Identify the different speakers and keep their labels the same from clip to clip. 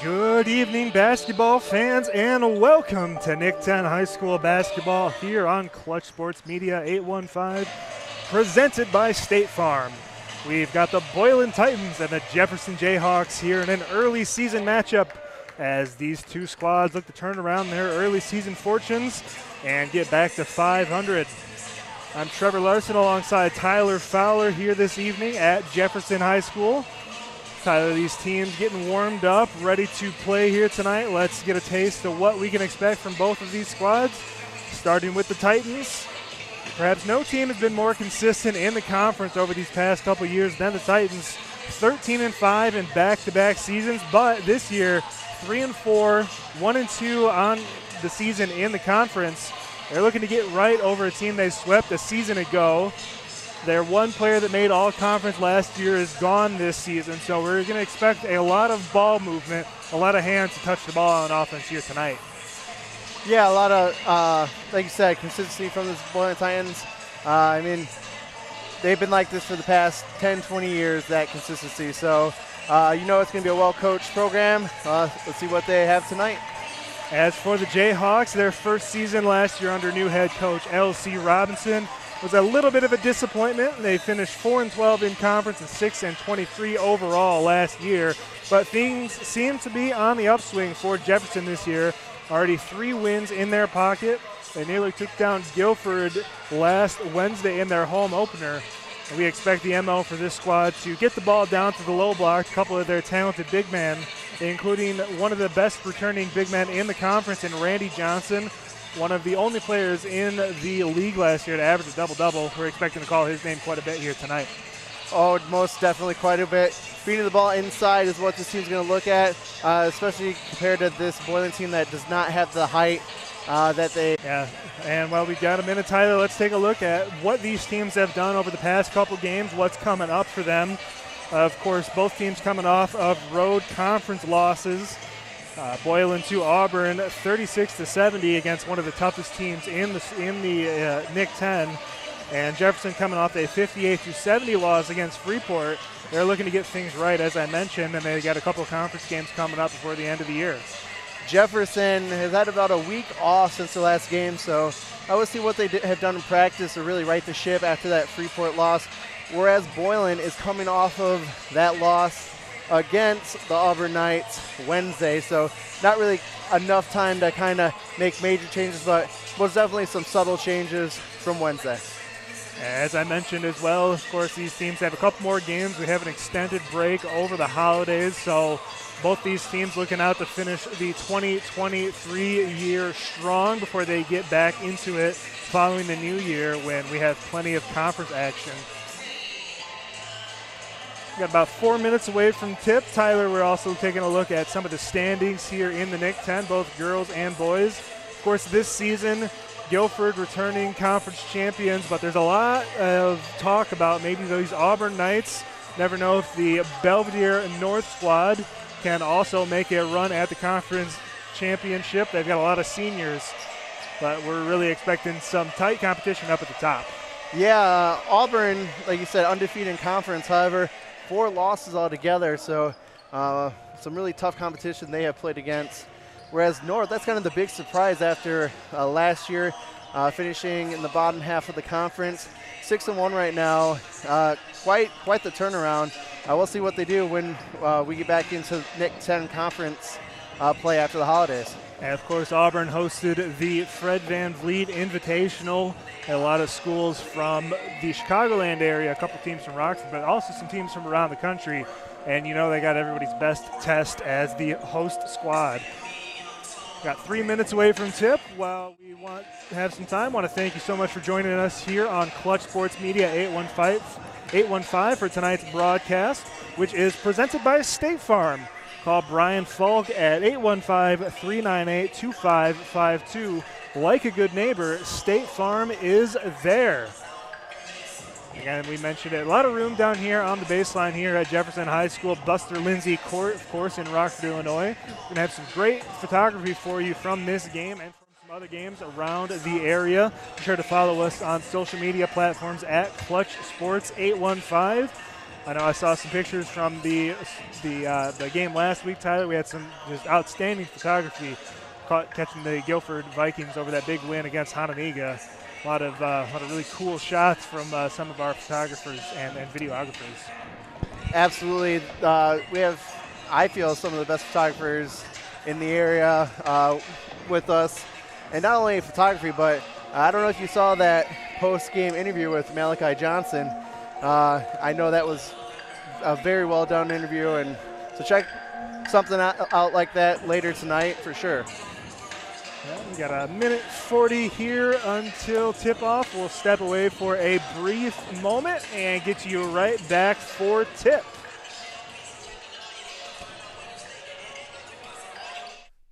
Speaker 1: Good evening, basketball fans, and welcome to NIC-10 High School Basketball here on Clutch Sports Media 815, presented by State Farm. We've got the Boylan Titans and the Jefferson Jayhawks here in an early season matchup as these two squads look to turn around their early season fortunes and get back to 500. I'm Trevor Larson alongside Tyler Fowler here this evening at Jefferson High School. Tyler, these teams getting warmed up, ready to play here tonight. Let's get a taste of what we can expect from both of these squads, starting with the Titans. Perhaps no team has been more consistent in the conference over these past couple years than the Titans. 13-5 in back-to-back seasons, but this year 3-4, 1-2 on the season in the conference. They're looking to get right over a team they swept a season ago. Their one player that made all-conference last year is gone this season, so we're going to expect a lot of ball movement, a lot of hands to touch the ball on offense here tonight.
Speaker 2: Yeah, a lot of, like you said, consistency from the Boylan Titans. I mean, they've been like this for the past 10, 20 years, that consistency. So, you know it's going to be a well-coached program. Let's see what they have tonight.
Speaker 1: As for the Jayhawks, their first season last year under new head coach L.C. Robinson was a little bit of a disappointment. They finished 4-12 in conference and 6-23 overall last year. But things seem to be on the upswing for Jefferson this year. Already 3 wins in their pocket. They nearly took down Guilford last Wednesday in their home opener. And we expect the MO for this squad to get the ball down to the low block. A couple of their talented big men, including one of the best returning big men in the conference in Randy Johnson, one of the only players in the league last year to average a double-double. We're expecting to call his name quite a bit here tonight.
Speaker 2: Oh, most definitely quite a bit. Feeding the ball inside is what this team's going to look at, especially compared to this Boylan team that does not have the height that they...
Speaker 1: Yeah, and while we've got a minute, Tyler, let's take a look at what these teams have done over the past couple games, what's coming up for them. Of course, both teams coming off of road conference losses. Boylan to Auburn, 36-70 against one of the toughest teams in the NIC-10, and Jefferson coming off a 58-70 loss against Freeport. They're looking to get things right, as I mentioned, and they got a couple of conference games coming up before the end of the year.
Speaker 2: Jefferson has had about a week off since the last game, so I will see what they have done in practice to really right the ship after that Freeport loss, whereas Boylan is coming off of that loss against the Auburn Knights Wednesday, so not really enough time to kind of make major changes, but most definitely some subtle changes from Wednesday.
Speaker 1: As I mentioned as well, of course, these teams have a couple more games. We have an extended break over the holidays, so both these teams looking out to finish the 2023 year strong before they get back into it following the new year when we have plenty of conference action. Got about 4 minutes away from tip. Tyler, we're also taking a look at some of the standings here in the NIC-10, both girls and boys. Of course, this season, Guilford returning conference champions, but there's a lot of talk about maybe those Auburn Knights. Never know if the Belvedere North squad can also make a run at the conference championship. They've got a lot of seniors, but we're really expecting some tight competition up at the top.
Speaker 2: Yeah, Auburn, like you said, undefeated in conference. However, 4 losses altogether, so some really tough competition they have played against. Whereas North, that's kind of the big surprise after last year, finishing in the bottom half of the conference. 6-1 right now, quite the turnaround. We'll see what they do when we get back into NIC-10 conference play after the holidays.
Speaker 1: And of course, Auburn hosted the Fred Van Vliet Invitational. A lot of schools from the Chicagoland area, a couple teams from Rockford, but also some teams from around the country. And you know they got everybody's best test as the host squad. Got 3 minutes away from tip. While we want to have some time, want to thank you so much for joining us here on Clutch Sports Media 815 for tonight's broadcast, which is presented by State Farm. Call Brian Faulk at 815-398-2552. Like a good neighbor, State Farm is there. Again, we mentioned it. A lot of room down here on the baseline here at Jefferson High School. Buster Lindsay Court, of course, in Rockford, Illinois. We're going to have some great photography for you from this game and from some other games around the area. Be sure to follow us on social media platforms at Clutch Sports 815. I know I saw some pictures from the game last week, Tyler. We had some just outstanding photography catching the Guilford Vikings over that big win against Hononegah. A lot of really cool shots from some of our photographers and videographers.
Speaker 2: Absolutely. We have, I feel, some of the best photographers in the area with us. And not only photography, but I don't know if you saw that post-game interview with Malachi Johnson. I know that was a very well-done interview, and so check something out like that later tonight for sure.
Speaker 1: Well, we got a minute 40 here until tip-off. We'll step away for a brief moment and get you right back for tip.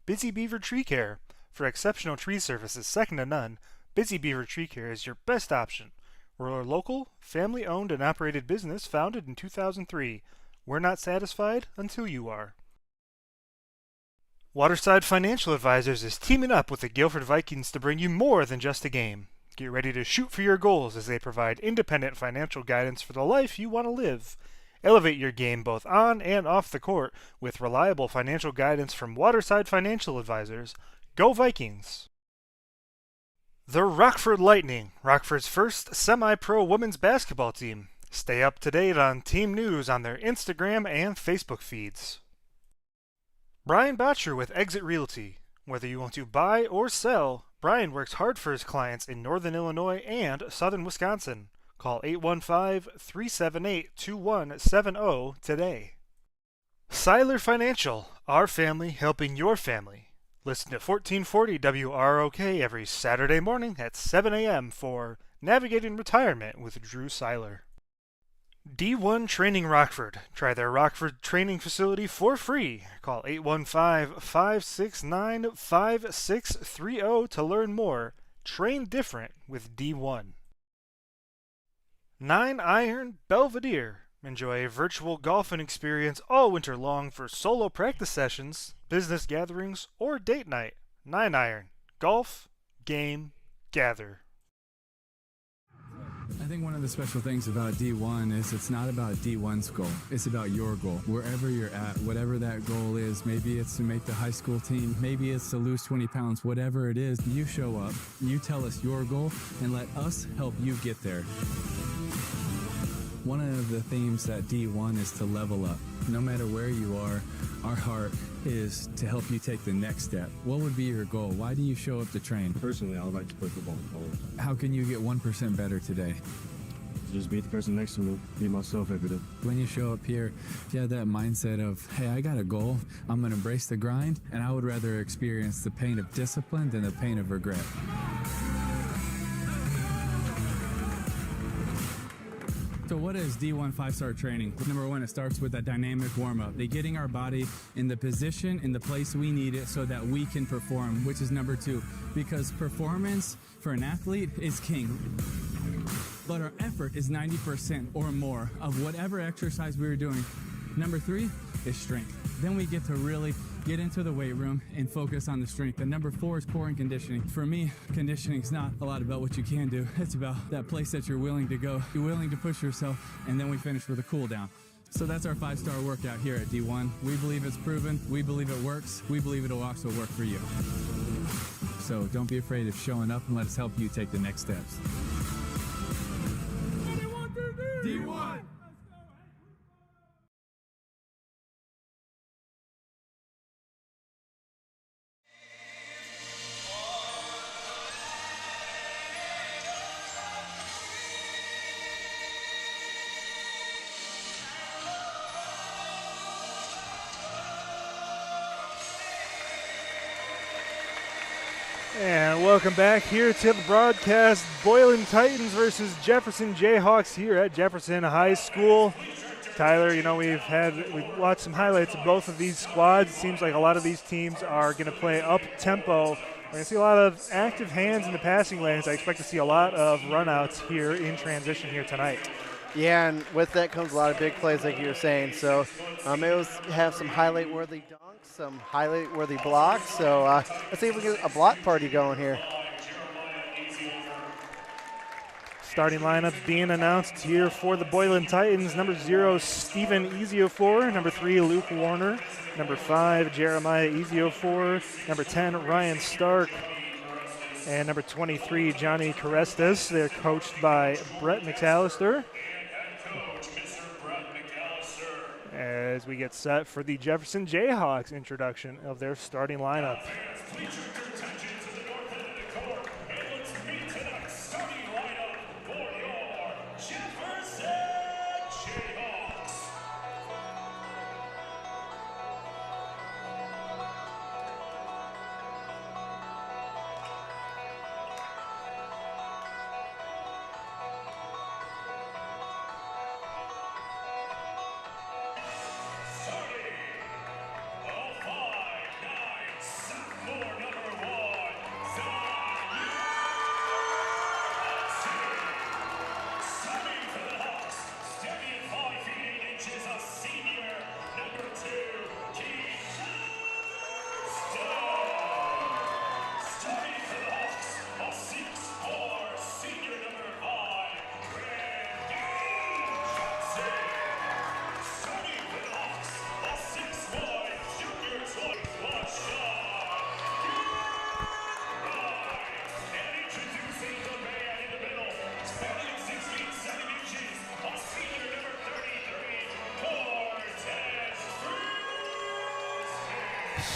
Speaker 1: Busy Beaver Tree Care. For exceptional tree services second to none, Busy Beaver Tree Care is your best option. We're a local, family-owned and operated business founded in 2003. We're not satisfied until you are. Waterside Financial Advisors is teaming up with the Guilford Vikings to bring you more than just a game. Get ready to shoot for your goals as they provide independent financial guidance for the life you want to live. Elevate your game both on and off the court with reliable financial guidance from Waterside Financial Advisors. Go Vikings! The Rockford Lightning, Rockford's first semi-pro women's basketball team. Stay up to date on team news on their Instagram and Facebook feeds. Brian Botcher with Exit Realty. Whether you want to buy or sell, Brian works hard for his clients in Northern Illinois and Southern Wisconsin. Call 815-378-2170 today. Seiler Financial, our family helping your family. Listen to 1440 WROK every Saturday morning at 7 a.m. for Navigating Retirement with Drew Seiler. D1 Training Rockford. Try their Rockford training facility for free. Call 815-569-5630 to learn more. Train different with D1. 9 Iron Belvedere. Enjoy a virtual golfing experience all winter long for solo practice sessions, business gatherings, or date night. 9 Iron. Golf, game, gather.
Speaker 3: I think one of the special things about D1 is it's not about D1's goal. It's about your goal. Wherever you're at, whatever that goal is, maybe it's to make the high school team, maybe it's to lose 20 pounds, whatever it is, you show up, you tell us your goal, and let us help you get there. One of the themes at D1 is to level up. No matter where you are, our heart is to help you take the next step. What would be your goal? Why do you show up to train?
Speaker 4: Personally, I would like to play football.
Speaker 3: How can you get 1% better today?
Speaker 4: Just beat the person next to me, be myself every day.
Speaker 3: When you show up here, if you have that mindset of, hey, I got a goal, I'm going to embrace the grind, and I would rather experience the pain of discipline than the pain of regret. So what is D1 5-star training? Number one, it starts with a dynamic warm-up. They're getting our body in the position, in the place we need it so that we can perform, which is number two. Because performance for an athlete is king. But our effort is 90% or more of whatever exercise we were doing. Number three is strength. Then we get to really get into the weight room and focus on the strength. And number four is core and conditioning. For me, conditioning is not a lot about what you can do. It's about that place that you're willing to go. You're willing to push yourself, and then we finish with a cool down. So that's our 5-star workout here at D1. We believe it's proven. We believe it works. We believe it'll also work for you. So don't be afraid of showing up, and let us help you take the next steps. D1!
Speaker 1: And welcome back here to the broadcast. Boylan Titans versus Jefferson Jayhawks here at Jefferson High School. Tyler, you know, we've watched some highlights of both of these squads. It seems like a lot of these teams are going to play up-tempo. We're going to see a lot of active hands in the passing lanes. I expect to see a lot of runouts here in transition here tonight.
Speaker 2: Yeah, and with that comes a lot of big plays like you were saying. So maybe we'll have some highlight-worthy dunks, some highlight-worthy blocks. So let's see if we can get a block party going here.
Speaker 1: Starting lineup being announced here for the Boylan Titans. Number 0, Stephen Eziofor. Number 3, Luke Warner. Number 5, Jeremiah Eziofor. Number 10, Ryan Stark. And number 23, Johnny Carestas. They're coached by Brett McAllister. As we get set for the Jefferson Jayhawks introduction of their starting lineup.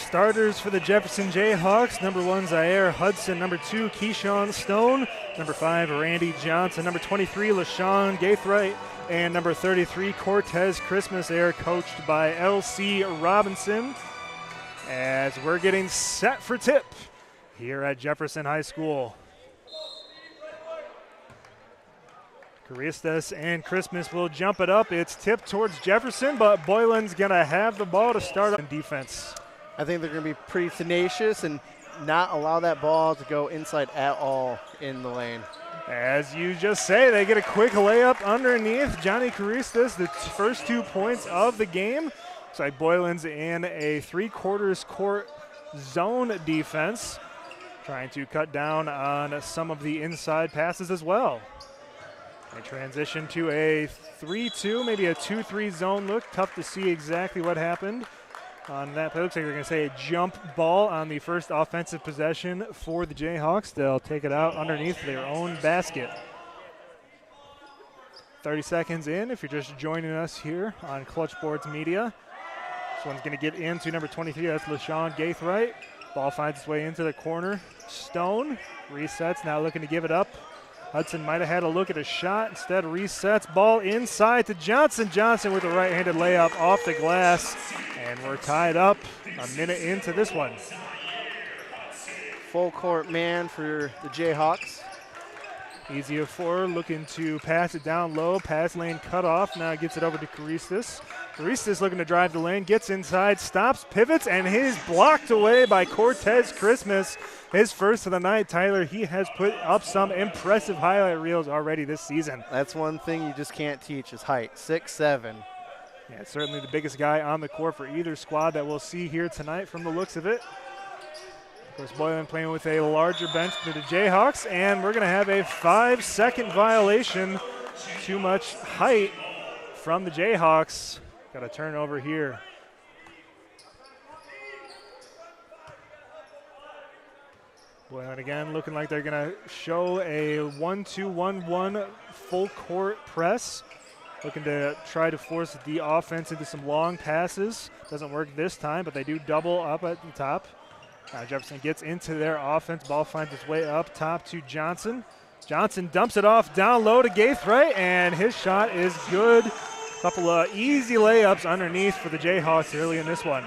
Speaker 1: Starters for the Jefferson Jayhawks, number 1, Zaire Hudson. Number 2, Keyshawn Stone. Number 5, Randy Johnson. Number 23, LaShawn Gaithright. And number 33, Cortez Christmas. They are coached by L.C. Robinson. As we're getting set for tip here at Jefferson High School. Caristas and Christmas will jump it up. It's tipped towards Jefferson, but Boylan's going to have the ball to start up in defense.
Speaker 2: I think they're going to be pretty tenacious and not allow that ball to go inside at all in the lane.
Speaker 1: As you just say, they get a quick layup underneath. Johnny Caristas, the first 2 points of the game. Looks like Boylan's in a 3/4 court zone defense, trying to cut down on some of the inside passes as well. They transition to a 3-2, maybe a 2-3 zone look. Tough to see exactly what happened on that. It looks like they're going to say a jump ball on the first offensive possession for the Jayhawks. They'll take it out underneath their own basket. 30 seconds in, if you're just joining us here on Clutch Sports Media. This one's going to get into number 23. That's LaShawn Gaithright. Ball finds its way into the corner. Stone resets, now looking to give it up. Hudson might have had a look at a shot. Instead resets. Ball inside to Johnson. Johnson with a right-handed layup off the glass. And we're tied up a minute into this one.
Speaker 2: Full court man for the Jayhawks.
Speaker 1: Eziofor looking to pass it down low. Pass lane cut off. Now gets it over to Caristas. Caristas looking to drive the lane. Gets inside. Stops. Pivots. And he's blocked away by Cortez Christmas. His first of the night, Tyler. He has put up some impressive highlight reels already this season.
Speaker 2: That's one thing you just can't teach is height. 6'7".
Speaker 1: Yeah, certainly the biggest guy on the court for either squad that we'll see here tonight from the looks of it. Of course, Boylan playing with a larger bench than the Jayhawks, and we're going to have a 5-second violation. Too much height from the Jayhawks. Got a turnover here. Boylan again looking like they're going to show a 1-2-1-1 full court press. Looking to try to force the offense into some long passes. Doesn't work this time, but they do double up at the top. Now Jefferson gets into their offense. Ball finds its way up top to Johnson. Johnson dumps it off down low to Gaithright, and his shot is good. Couple of easy layups underneath for the Jayhawks early in this one.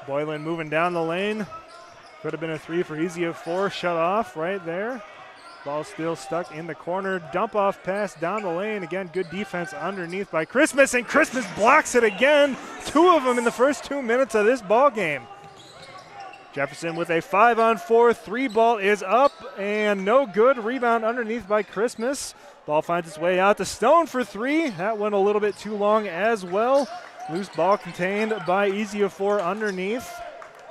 Speaker 1: Boylan moving down the lane. Could have been a 3 for Eziofor. Shut off right there. Ball still stuck in the corner. Dump off pass down the lane. Again, good defense underneath by Christmas, and Christmas blocks it again. 2 of them in the first 2 minutes of this ball game. Jefferson with a 5-on-4. 3 ball is up and no good. Rebound underneath by Christmas. Ball finds its way out to Stone for 3. That went a little bit too long as well. Loose ball contained by Eziofor underneath.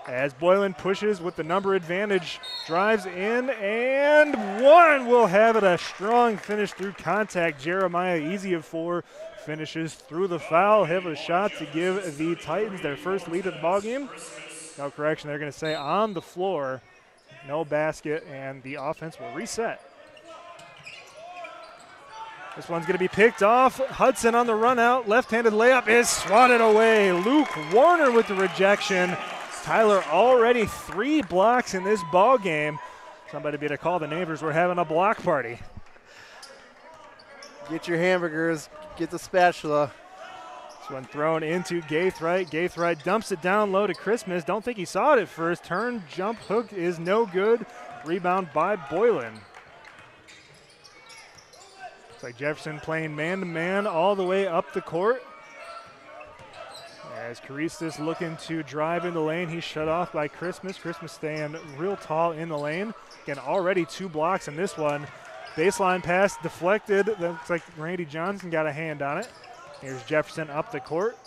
Speaker 1: as Boylan pushes with the number advantage, drives in, and one will have it. A strong finish through contact. Jeremiah, easy of 4, finishes through the foul. Have a shot to give the Titans their first lead of the ballgame. No correction, they're going to say on the floor, no basket, and the offense will reset. This one's going to be picked off. Hudson on the run out. Left-handed layup is swatted away. Luke Warner with the rejection. Tyler already 3 blocks in this ball game. Somebody better call the neighbors. We're having a block party.
Speaker 2: Get your hamburgers. Get the spatula.
Speaker 1: This one thrown into Gaithright. Gaithright dumps it down low to Christmas. Don't think he saw it at first. Turn, jump, hook is no good. Rebound by Boylan. Looks like Jefferson playing man-to-man all the way up the court. As Caristas looking to drive in the lane, he's shut off by Christmas. Christmas staying real tall in the lane. Again, already 2 blocks in this one. Baseline pass deflected. That looks like Randy Johnson got a hand on it. Here's Jefferson up the court.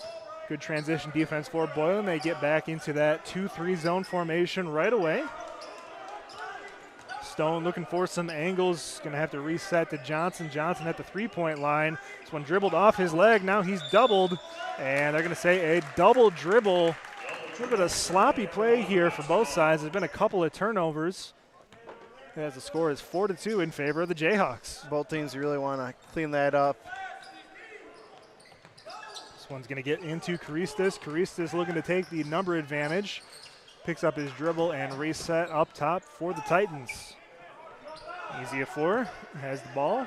Speaker 1: Good transition defense for Boylan. They get back into that 2-3 zone formation right away. Stone looking for some angles. Going to have to reset to Johnson. Johnson at the 3-point line. This one dribbled off his leg. Now he's doubled. And they're going to say a double dribble. A little bit of sloppy play here for both sides. There's been a couple of turnovers. As the score is 4-2 in favor of the Jayhawks.
Speaker 2: Both teams really want to clean that up.
Speaker 1: This one's going to get into Caristas. Caristas looking to take the number advantage. Picks up his dribble and reset up top for the Titans. Easy of 4, has the ball.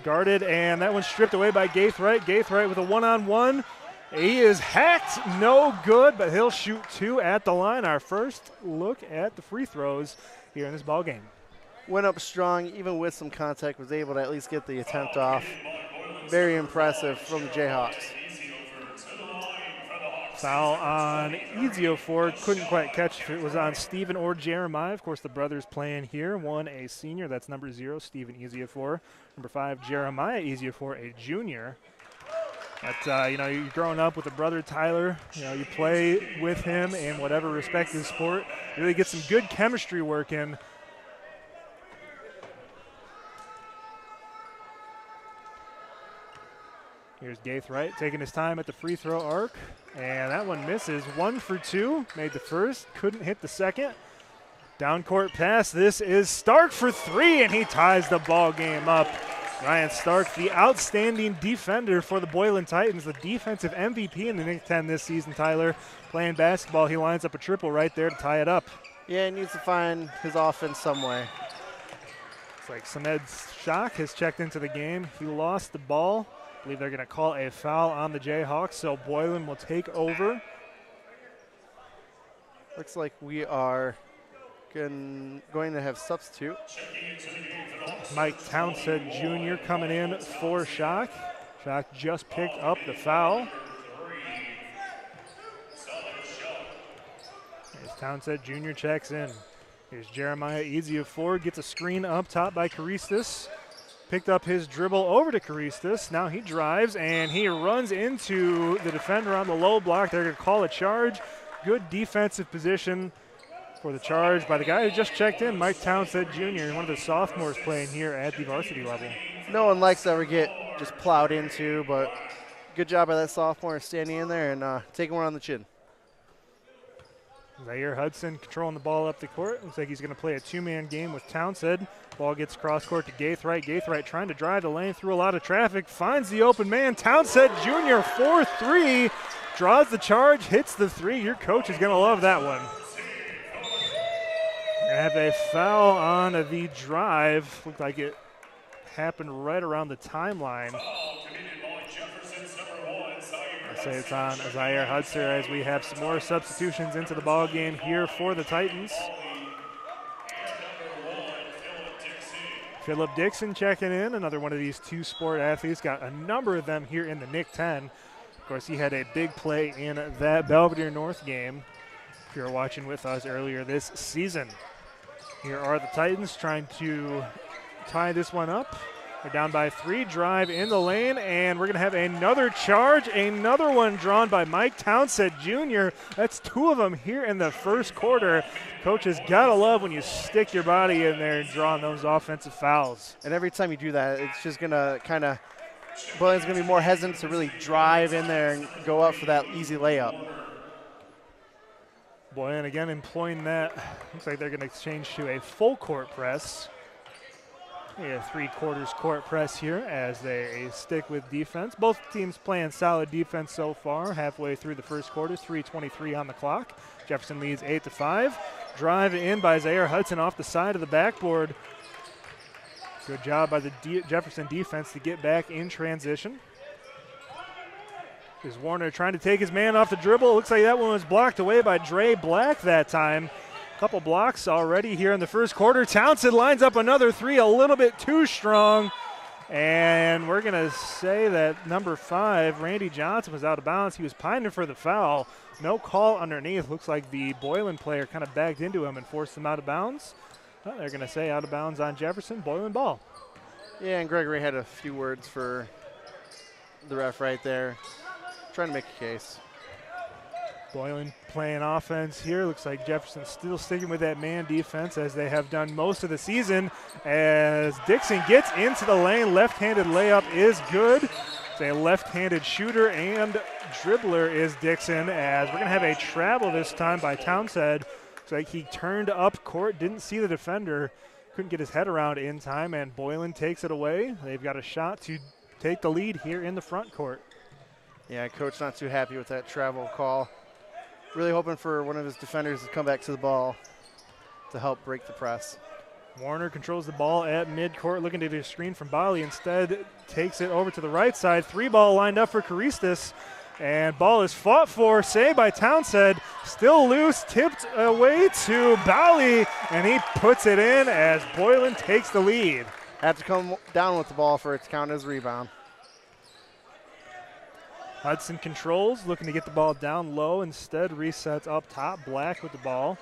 Speaker 1: Guarded, and that one's stripped away by Gaithright. Gaithright with a one-on-one. He is hacked, no good, but he'll shoot 2 at the line. Our first look at the free throws here in this ball game.
Speaker 2: Went up strong, even with some contact, was able to at least get the attempt off. Very impressive from the Jayhawks.
Speaker 1: Foul on Eziofor. Couldn't quite catch if it was on Steven or Jeremiah. Of course, the brothers playing here. One a senior, that's number 0, Steven Eziofor. Number 5, Jeremiah Eziofor, a junior. But, you're growing up with a brother, Tyler. You play with him in whatever respective sport. You really get some good chemistry working. Here's Gaithright taking his time at the free throw arc. And that one misses. 1 for 2. Made the first. Couldn't hit the second. Down court pass. This is Stark for 3, and he ties the ball game up. Ryan Stark, the outstanding defender for the Boylan Titans, the defensive MVP in the NIC-10 this season, Tyler. Playing basketball, he lines up a triple right there to tie it up.
Speaker 2: Yeah, he needs to find his offense some way.
Speaker 1: It's like Samed Shock has checked into the game. He lost the ball. I believe they're going to call a foul on the Jayhawks, so Boylan will take over.
Speaker 2: Looks like we are going to have substitute.
Speaker 1: Mike Townsend Jr. coming in for Shock. Shock just picked up the foul. Here's Townsend Jr. checks in. Here's Jeremiah Eziofor, gets a screen up top by Caristas. Picked up his dribble over to Caristas. Now he drives, and he runs into the defender on the low block. They're going to call a charge. Good defensive position for the charge by the guy who just checked in, Mike Townsend Jr., one of the sophomores playing here at the varsity level.
Speaker 2: No one likes to ever get just plowed into, but good job by that sophomore standing in there and taking one on the chin.
Speaker 1: Zaire Hudson controlling the ball up the court. Looks like he's going to play a 2-man game with Townsend. Ball gets cross court to Gaithright. Gaithright trying to drive the lane through a lot of traffic. Finds the open man. Townsend Jr. 4-3. Draws the charge. Hits the 3. Your coach is going to love that one. Going to have a foul on the drive. Looked like it happened right around the timeline. I say it's on Zaire Hudson as we have some more substitutions into the ball game here for the Titans. Phillip Dixon checking in, another one of these two-sport athletes. Got a number of them here in the NIC-10. Of course, he had a big play in that Belvedere North game, if you were watching with us earlier this season. Here are the Titans trying to tie this one up. They're down by 3, drive in the lane, and we're going to have another charge, another one drawn by Mike Townsend Jr. That's 2 of them here in the first quarter. Coaches gotta love when you stick your body in there and draw on those offensive fouls.
Speaker 2: And every time you do that, it's just going to kind of – Boylan's going to be more hesitant to really drive in there and go up for that easy layup.
Speaker 1: Boylan again employing that. Looks like they're going to change to a full court press. A 3/4 court press here as they stick with defense. Both teams playing solid defense so far. Halfway through the first quarter, 3:23 on the clock. Jefferson leads 8-5. Drive in by Zaire Hudson off the side of the backboard. Good job by the Jefferson defense to get back in transition. Is Warner trying to take his man off the dribble. Looks like that one was blocked away by Dre Black that time. Couple blocks already here in the first quarter. Townsend lines up another 3, a little bit too strong. And we're going to say that number 5, Randy Johnson, was out of bounds. He was pining for the foul. No call underneath. Looks like the Boylan player kind of backed into him and forced him out of bounds. Well, they're going to say out of bounds on Jefferson. Boylan ball.
Speaker 2: Yeah, and Gregory had a few words for the ref right there. Trying to make a case.
Speaker 1: Boylan playing offense here. Looks like Jefferson still sticking with that man defense as they have done most of the season. As Dixon gets into the lane, left-handed layup is good. It's a left-handed shooter and dribbler is Dixon, as we're going to have a travel this time by Townsend. Looks like he turned up court, didn't see the defender, couldn't get his head around in time, and Boylan takes it away. They've got a shot to take the lead here in the front court.
Speaker 2: Yeah, coach not too happy with that travel call. Really hoping for one of his defenders to come back to the ball to help break the press.
Speaker 1: Warner controls the ball at midcourt, looking to do a screen from Bali. Instead, takes it over to the right side. 3-ball lined up for Caristas. And ball is fought for, saved by Townsend. Still loose, tipped away to Bali, and he puts it in as Boylan takes the lead.
Speaker 2: Had to come down with the ball for it to count as a rebound.
Speaker 1: Hudson controls, looking to get the ball down low. Instead, resets up top. Black with the ball.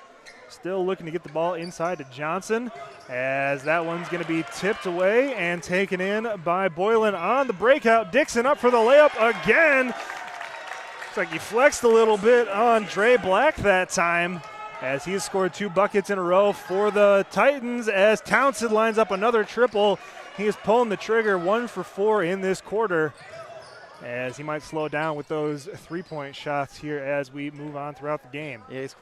Speaker 1: Still looking to get the ball inside to Johnson, as that one's going to be tipped away and taken in by Boylan on the breakout. Dixon up for the layup again. Looks like he flexed a little bit on Dre Black that time, as he's scored 2 buckets in a row for the Titans, as Townsend lines up another triple. He is pulling the trigger, 1 for 4 in this quarter, as he might slow down with those 3-point shots here as we move on throughout the game.
Speaker 2: Yeah, he's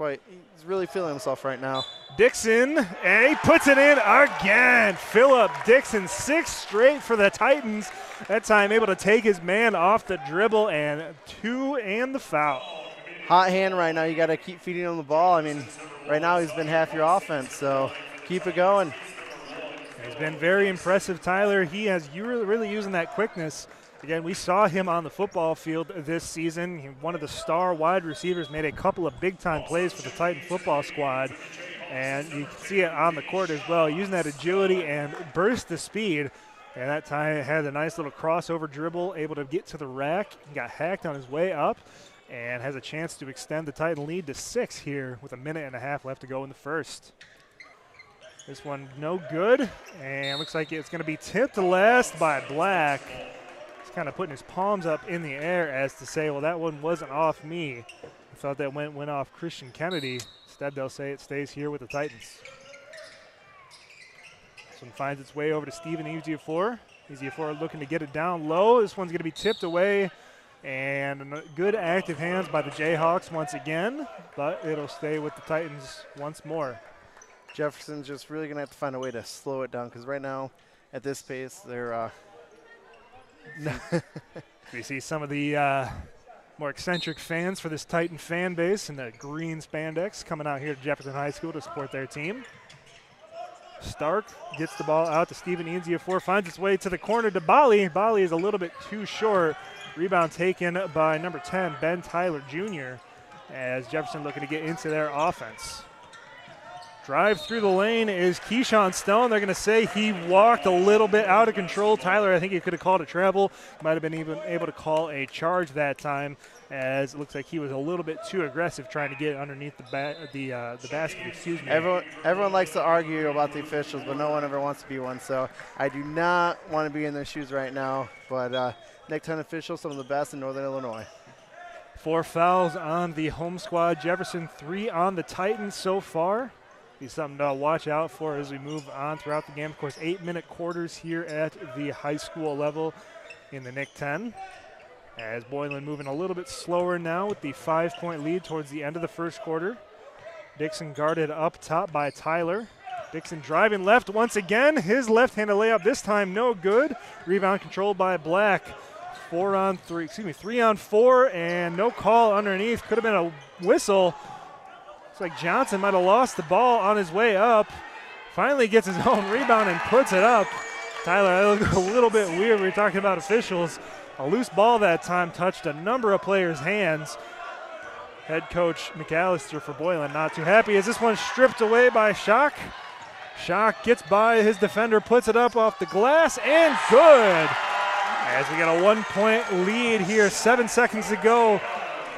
Speaker 2: really feeling himself right now.
Speaker 1: Dixon, and he puts it in again. Phillip Dixon, 6 straight for the Titans. That time able to take his man off the dribble, and 2 and the foul.
Speaker 2: Hot hand right now. You got to keep feeding him the ball. I mean, right now he's been half your offense, so keep it going.
Speaker 1: He's been very impressive, Tyler. He has really using that quickness. Again, we saw him on the football field this season. One of the star wide receivers, made a couple of big-time plays for the Titan football squad. And you can see it on the court as well, using that agility and burst of speed. And that time had a nice little crossover dribble, able to get to the rack. He got hacked on his way up and has a chance to extend the Titan lead to 6 here with 1.5 minutes left to go in the first. This one no good, and looks like it's going to be tipped last by Black. Kind of putting his palms up in the air as to say, well, that one wasn't off me. I thought that went off Christian Kennedy. Instead, they'll say it stays here with the Titans. This one finds its way over to Steven Ezeafor. Ezeafor looking to get it down low. This one's going to be tipped away, and good active hands by the Jayhawks once again, but it'll stay with the Titans once more.
Speaker 2: Jefferson's just really going to have to find a way to slow it down, because right now, at this pace, they're
Speaker 1: we see some of the more eccentric fans for this Titan fan base in the green spandex coming out here to Jefferson High School to support their team. Stark gets the ball out to Steven Ezeafor, finds its way to the corner to Bali. Bali is a little bit too short. Rebound taken by number 10, Ben Tyler Jr., as Jefferson looking to get into their offense. Drive through the lane is Keyshawn Stone. They're going to say he walked a little bit out of control. Tyler, I think he could have called a travel. Might have been even able to call a charge that time, as it looks like he was a little bit too aggressive trying to get underneath the basket. Excuse me.
Speaker 2: Everyone likes to argue about the officials, but no one ever wants to be one. So I do not want to be in their shoes right now. But NIC-10 officials, some of the best in Northern Illinois.
Speaker 1: 4 fouls on the home squad. Jefferson 3 on the Titans so far. Be something to watch out for as we move on throughout the game. Of course, 8-minute quarters here at the high school level in the NIC-10. As Boylan moving a little bit slower now with the 5-point lead towards the end of the first quarter. Dixon guarded up top by Tyler. Dixon driving left once again. His left-handed layup this time no good. Rebound controlled by Black. 3 on 4, and no call underneath. Could have been a whistle. Looks like Johnson might have lost the ball on his way up. Finally gets his own rebound and puts it up. Tyler, that looked a little bit weird. We were talking about officials. A loose ball that time touched a number of players' hands. Head coach McAllister for Boylan not too happy as this one's stripped away by Schock. Schock gets by his defender, puts it up off the glass, and good. As we got a 1-point lead here, 7 seconds to go.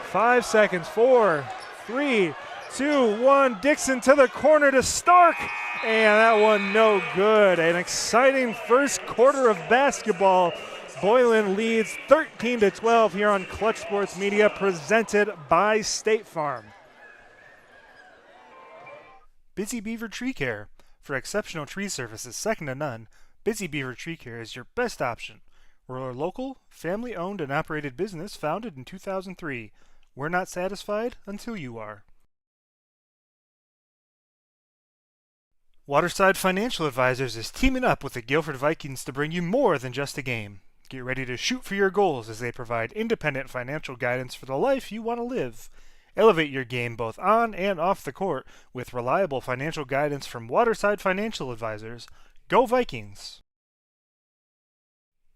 Speaker 1: 5 seconds, 4, 3, 2, 1. Dixon to the corner to Stark, and that one no good. An exciting first quarter of basketball. Boylan leads 13-12 here on Clutch Sports Media, presented by State Farm. Busy Beaver Tree Care. For exceptional tree services second to none, Busy Beaver Tree Care is your best option. We're a local, family-owned and operated business founded in 2003. We're not satisfied until you are. Waterside Financial Advisors is teaming up with the Guilford Vikings to bring you more than just a game. Get ready to shoot for your goals as they provide independent financial guidance for the life you want to live. Elevate your game both on and off the court with reliable financial guidance from Waterside Financial Advisors. Go Vikings!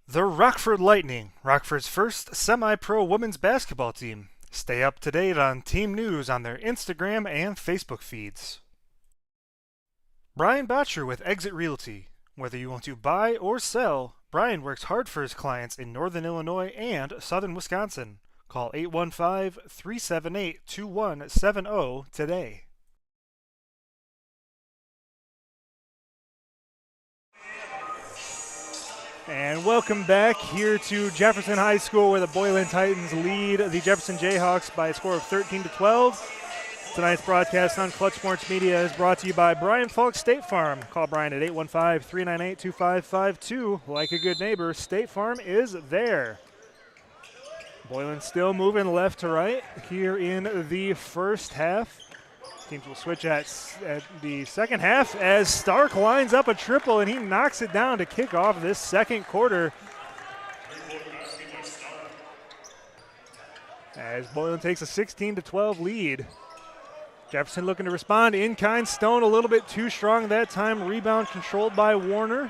Speaker 1: The Rockford Lightning, Rockford's first semi-pro women's basketball team. Stay up to date on team news on their Instagram and Facebook feeds. Brian Botcher with Exit Realty. Whether you want to buy or sell, Brian works hard for his clients in Northern Illinois and Southern Wisconsin. Call 815-378-2170 today. And welcome back here to Jefferson High School, where the Boylan Titans lead the Jefferson Jayhawks by a score of 13-12. Tonight's broadcast on Clutch Sports Media is brought to you by Brian Faulk State Farm. Call Brian at 815-398-2552. Like a good neighbor, State Farm is there. Boylan still moving left to right here in the first half. Teams will switch at the second half as Stark lines up a triple and he knocks it down to kick off this second quarter. As Boylan takes a 16-12 lead. Jefferson looking to respond. In-kind Stone a little bit too strong that time. Rebound controlled by Warner.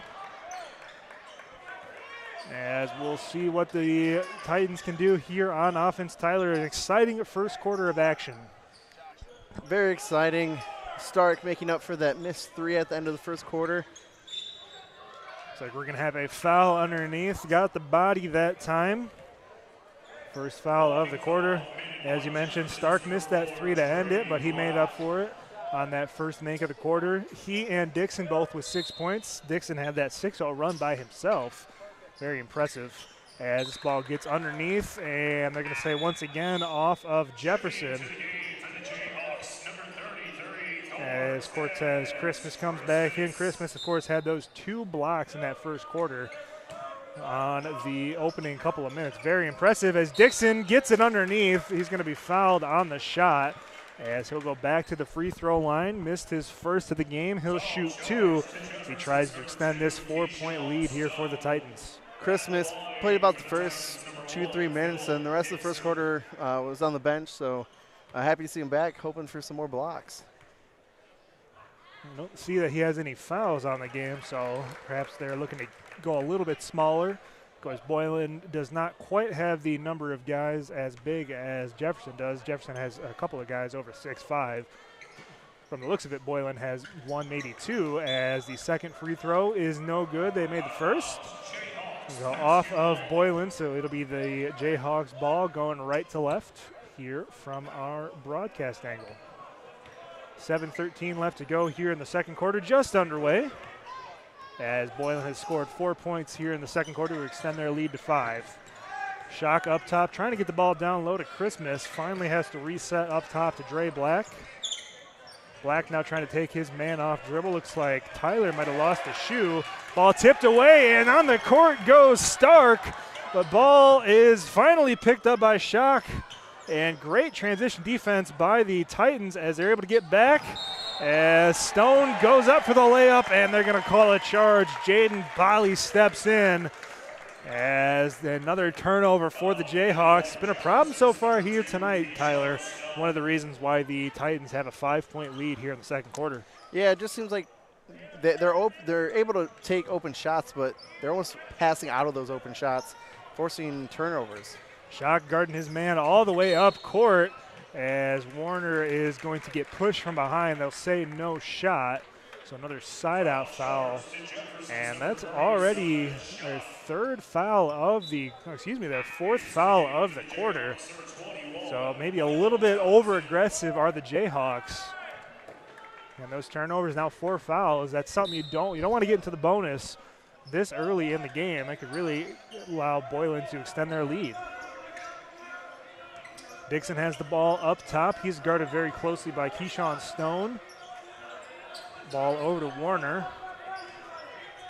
Speaker 1: As we'll see what the Titans can do here on offense. Tyler, an exciting first quarter of action.
Speaker 2: Very exciting. Stark making up for that missed 3 at the end of the first quarter.
Speaker 1: Looks like we're going to have a foul underneath. Got the body that time. First foul of the quarter. As you mentioned, Stark missed that 3 to end it, but he made up for it on that first make of the quarter. He and Dixon both with 6 points. Dixon had that 6-0 run by himself. Very impressive. As this ball gets underneath, and they're going to say once again off of Jefferson. As Cortez Christmas comes back in. Christmas, of course, had those 2 blocks in that first quarter on the opening couple of minutes. Very impressive as Dixon gets it underneath. He's going to be fouled on the shot as he'll go back to the free throw line. Missed his first of the game. He'll shoot 2 as he tries to extend this 4-point lead here for the Titans.
Speaker 2: Christmas played about the first 2-3 minutes, and the rest of the first quarter was on the bench, so happy to see him back, hoping for some more blocks.
Speaker 1: I don't see that he has any fouls on the game, so perhaps they're looking to go a little bit smaller. Of course, Boylan does not quite have the number of guys as big as Jefferson does. Jefferson has a couple of guys over 6'5". From the looks of it, Boylan has 1, maybe 2, as the second free throw is no good. They made the first. Go off of Boylan, so it'll be the Jayhawks ball going right to left here from our broadcast angle. 7:13 left to go here in the second quarter, just underway, as Boylan has scored 4 points here in the second quarter to extend their lead to 5. Shock up top, trying to get the ball down low to Christmas. Finally has to reset up top to Dre Black. Black now trying to take his man off dribble. Looks like Tyler might have lost a shoe. Ball tipped away, and on the court goes Stark. But ball is finally picked up by Shock. And great transition defense by the Titans as they're able to get back. As Stone goes up for the layup, and they're going to call a charge. Jaden Bali steps in. As another turnover for the Jayhawks. It's been a problem so far here tonight, Tyler. One of the reasons why the Titans have a 5-point lead here in the second quarter.
Speaker 2: Yeah, it just seems like they're able to take open shots, but they're almost passing out of those open shots, forcing turnovers.
Speaker 1: Shock guarding his man all the way up court as Warner is going to get pushed from behind. They'll say no shot. So another side-out foul, and that's already their their fourth foul of the quarter. So maybe a little bit over-aggressive are the Jayhawks. And those turnovers, now 4 fouls. That's something you don't want to get into the bonus this early in the game. That could really allow Boylan to extend their lead. Dixon has the ball up top. He's guarded very closely by Keyshawn Stone. Ball over to Warner.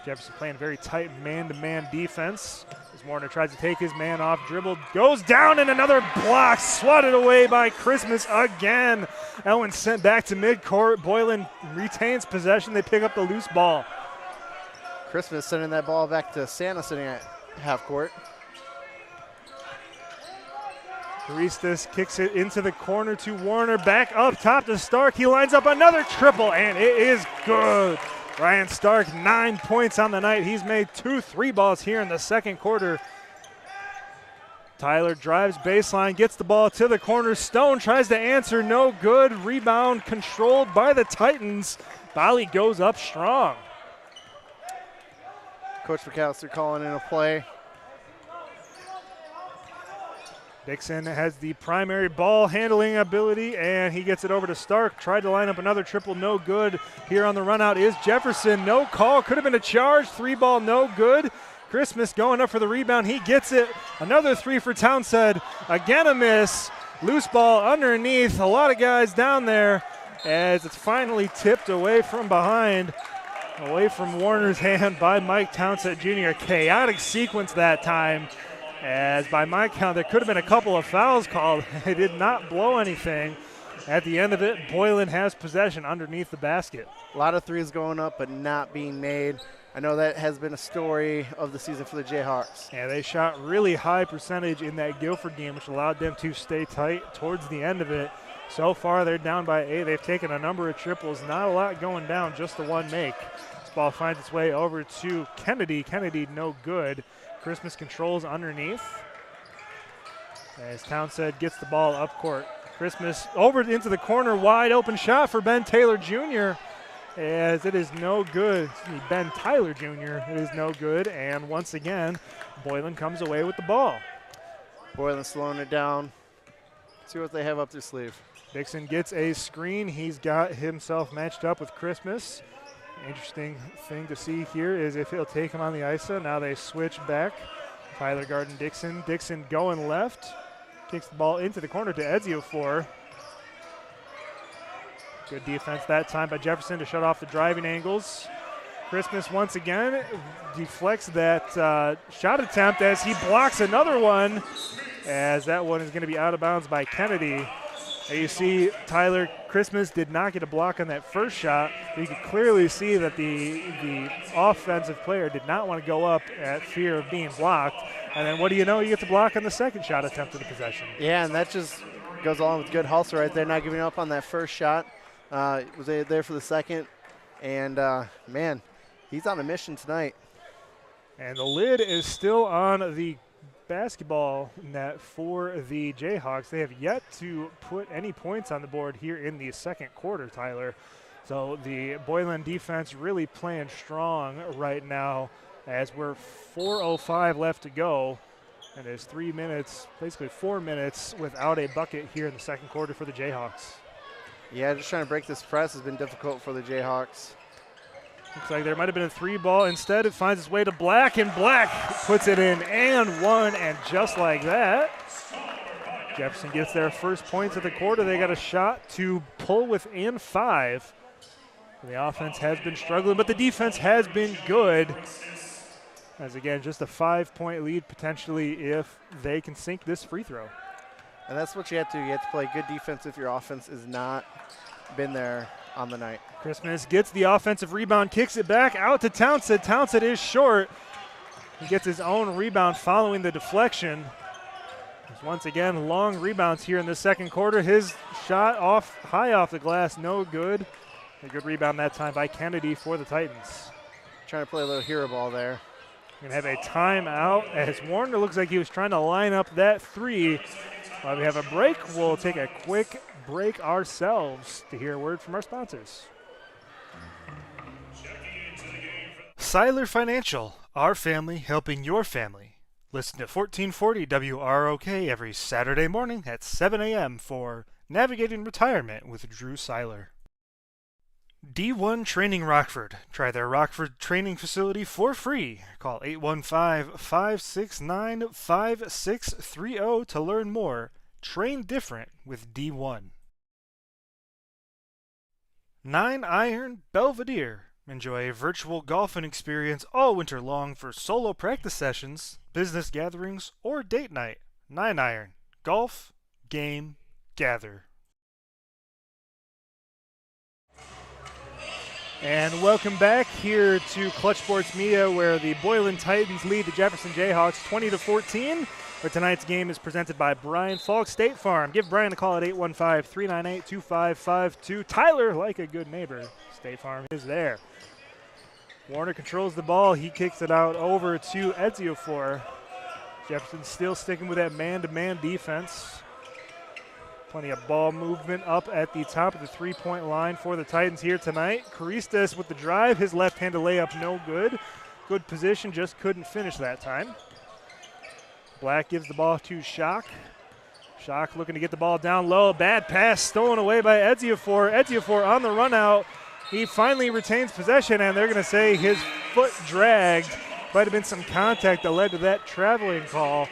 Speaker 1: Jefferson playing very tight man-to-man defense. As Warner tries to take his man off dribble, goes down, and another block, swatted away by Christmas again. That one sent back to midcourt. Boylan retains possession. They pick up the loose ball.
Speaker 2: Christmas sending that ball back to Santa sitting at half court.
Speaker 1: Baristas kicks it into the corner to Warner. Back up top to Stark. He lines up another triple, and it is good. Ryan Stark, 9 points on the night. He's made 2 3-balls here in the second quarter. Tyler drives baseline, gets the ball to the corner. Stone tries to answer, no good. Rebound controlled by the Titans. Bali goes up strong.
Speaker 2: Coach McAllister calling in a play.
Speaker 1: Dixon has the primary ball handling ability, and he gets it over to Stark. Tried to line up another triple, no good. Here on the run out is Jefferson. No call, could have been a charge. 3-ball, no good. Christmas going up for the rebound. He gets it. Another 3 for Townsend. Again a miss. Loose ball underneath. A lot of guys down there as it's finally tipped away from behind. Away from Warner's hand by Mike Townsend Jr. Chaotic sequence that time. As by my count, there could have been a couple of fouls called. They did not blow anything. At the end of it, Boylan has possession underneath the basket.
Speaker 2: A lot of threes going up, but not being made. I know that has been a story of the season for the Jayhawks.
Speaker 1: Yeah, they shot really high percentage in that Guilford game, which allowed them to stay tight towards the end of it. So far, they're down by 8. They've taken a number of triples. Not a lot going down, just the one make. This ball finds its way over to Kennedy. Kennedy, no good. Christmas controls underneath as Townsend gets the ball up court. Christmas over into the corner, wide open shot for Ben Taylor Jr. as it is no good. Ben Tyler Jr. It is no good, and once again, Boylan comes away with the ball.
Speaker 2: Boylan slowing it down. See what they have up their sleeve.
Speaker 1: Dixon gets a screen. He's got himself matched up with Christmas. Interesting thing to see here is if he'll take him on the ISO. Now they switch back. Tyler guarding Dixon. Dixon going left. Kicks the ball into the corner to Edziofor. Good defense that time by Jefferson to shut off the driving angles. Christmas once again deflects that shot attempt as he blocks another one, as that one is going to be out of bounds by Kennedy. And you see Tyler Christmas did not get a block on that first shot. You could clearly see that the offensive player did not want to go up at fear of being blocked. And then what do you know? You get the block on the second shot attempt of the possession.
Speaker 2: Yeah, and that just goes along with good hustle right there, not giving up on that first shot. Was there for the second. And, man, he's on a mission tonight.
Speaker 1: And the lid is still on the basketball net for the Jayhawks. They have yet to put any points on the board here in the second quarter, Tyler. So the Boylan defense really playing strong right now as we're 4:05 left to go. And there's 3 minutes, basically 4 minutes without a bucket here in the second quarter for the Jayhawks.
Speaker 2: Yeah, just trying to break this press has been difficult for the Jayhawks.
Speaker 1: Looks like there might have been a 3 ball. Instead, it finds its way to Black, and Black puts it in and one, and just like that, Jefferson gets their first points of the quarter. They got a shot to pull within 5. The offense has been struggling, but the defense has been good. As again, just a 5-point lead potentially if they can sink this free throw.
Speaker 2: And that's what you have to do. You have to play good defense if your offense has not been there on the night.
Speaker 1: Christmas gets the offensive rebound, kicks it back out to Townsend. Townsend is short. He gets his own rebound following the deflection. There's once again long rebounds here in the second quarter. His shot high off the glass, no good. A good rebound that time by Kennedy for the Titans.
Speaker 2: Trying to play a little hero ball there.
Speaker 1: We're going to have a timeout as Warner looks like he was trying to line up that 3. While we have a break, we'll take a quick break ourselves to hear a word from our sponsors. Seiler Financial, our family helping your family. Listen to 1440 WROK every Saturday morning at 7 a.m. for Navigating Retirement with Drew Seiler. D1 Training Rockford. Try their Rockford training facility for free. Call 815-569-5630 to learn more. Train different with D1. 9 Iron Belvedere. Enjoy a virtual golfing experience all winter long for solo practice sessions, business gatherings, or date night. 9 Iron. Golf, game, gather. And welcome back here to Clutch Sports Media, where the Boylan Titans lead the Jefferson Jayhawks 20-14. But tonight's game is presented by Brian Faulk State Farm. Give Brian a call at 815-398-2552. Tyler, like a good neighbor, State Farm is there. Warner controls the ball. He kicks it out over to Ejiofor. Jefferson still sticking with that man-to-man defense. Plenty of ball movement up at the top of the three-point line for the Titans here tonight. Karistas with the drive. His left-handed layup no good. Good position, just couldn't finish that time. Black gives the ball to Schock. Schock looking to get the ball down low. Bad pass stolen away by Ejiofor. Ejiofor on the run out. He finally retains possession, and they're going to say his foot dragged. Might have been some contact that led to that traveling call.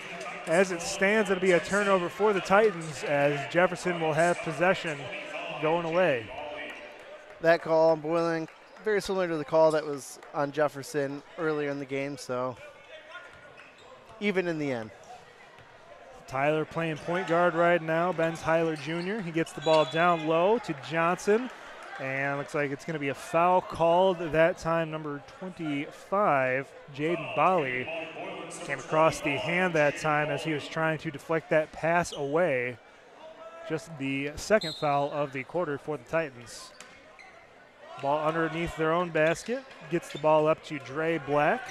Speaker 1: As it stands, it'll be a turnover for the Titans as Jefferson will have possession going away.
Speaker 2: That call on Boylan, very similar to the call that was on Jefferson earlier in the game, so even in the end.
Speaker 1: Tyler playing point guard right now, Ben Tyler Jr. He gets the ball down low to Johnson, and looks like it's going to be a foul called that time, number 25, Jaden Bali. Came across the hand that time as he was trying to deflect that pass away. Just the second foul of the quarter for the Titans. Ball underneath their own basket. Gets the ball up to Dre Black.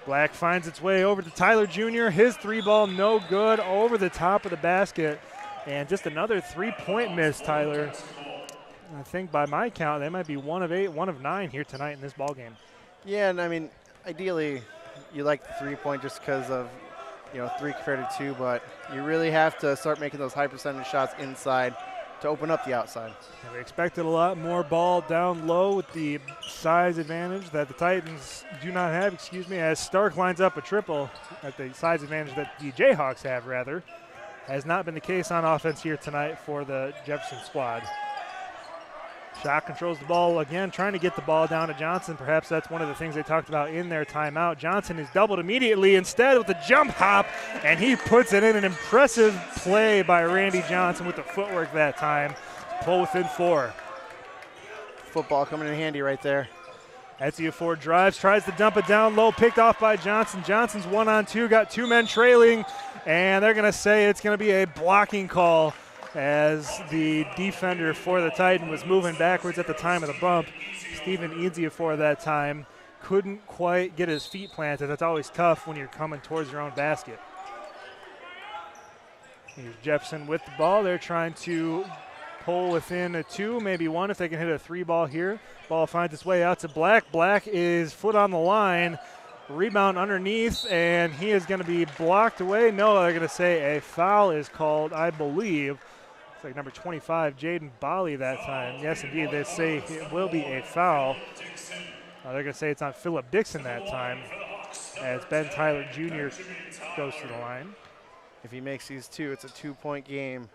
Speaker 1: Black finds its way over to Tyler Jr. His 3-ball no good over the top of the basket. And just another 3-point miss, Tyler. I think by my count, they might be 1 of 8, 1 of 9 here tonight in this ball game.
Speaker 2: Yeah, and I mean, ideally, you like the 3-point just because of, 3 compared to 2, but you really have to start making those high percentage shots inside to open up the outside.
Speaker 1: And we expected a lot more ball down low with the size advantage that the Titans do not have, as Stark lines up a triple at the size advantage that the Jayhawks have, rather. Has not been the case on offense here tonight for the Jefferson squad. Schock controls the ball again, trying to get the ball down to Johnson. Perhaps that's one of the things they talked about in their timeout. Johnson is doubled immediately instead with a jump hop, and he puts it in. An impressive play by Randy Johnson with the footwork that time. Pull within 4.
Speaker 2: Football coming in handy right there.
Speaker 1: Ejiofor drives, tries to dump it down low, picked off by Johnson. Johnson's 1-on-2, got 2 men trailing, and they're going to say it's going to be a blocking call as the defender for the Titan was moving backwards at the time of the bump. Stephen Ejiofor that time couldn't quite get his feet planted. That's always tough when you're coming towards your own basket. Here's Jefferson with the ball. They're trying to pull within a 2, maybe 1 if they can hit a 3 ball here. Ball finds its way out to Black. Black is foot on the line. Rebound underneath, and he is going to be blocked away. No, they're going to say a foul is called, I believe. It's like number 25, Jaden Bali that time. Yes, indeed, they say it will be a foul. They're going to say it's on Philip Dixon that time, as Ben Tyler Jr. goes to the line.
Speaker 2: If he makes these 2, it's a 2-point game.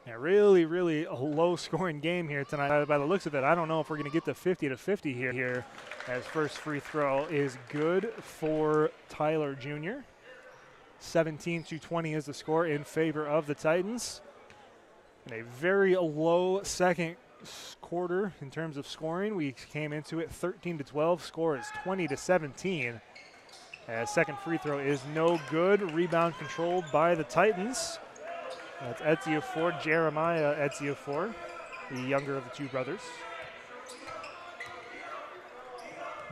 Speaker 1: Yeah, really, really a low-scoring game here tonight. By the looks of it, I don't know if we're going to get to 50-50 here, as first free throw is good for Tyler Jr. 17-20 is the score in favor of the Titans. And a very low second quarter in terms of scoring. We came into it 13-12. Score is 20-17. As second free throw is no good. Rebound controlled by the Titans. That's Ejiofor, Jeremiah Ejiofor, the younger of the two brothers.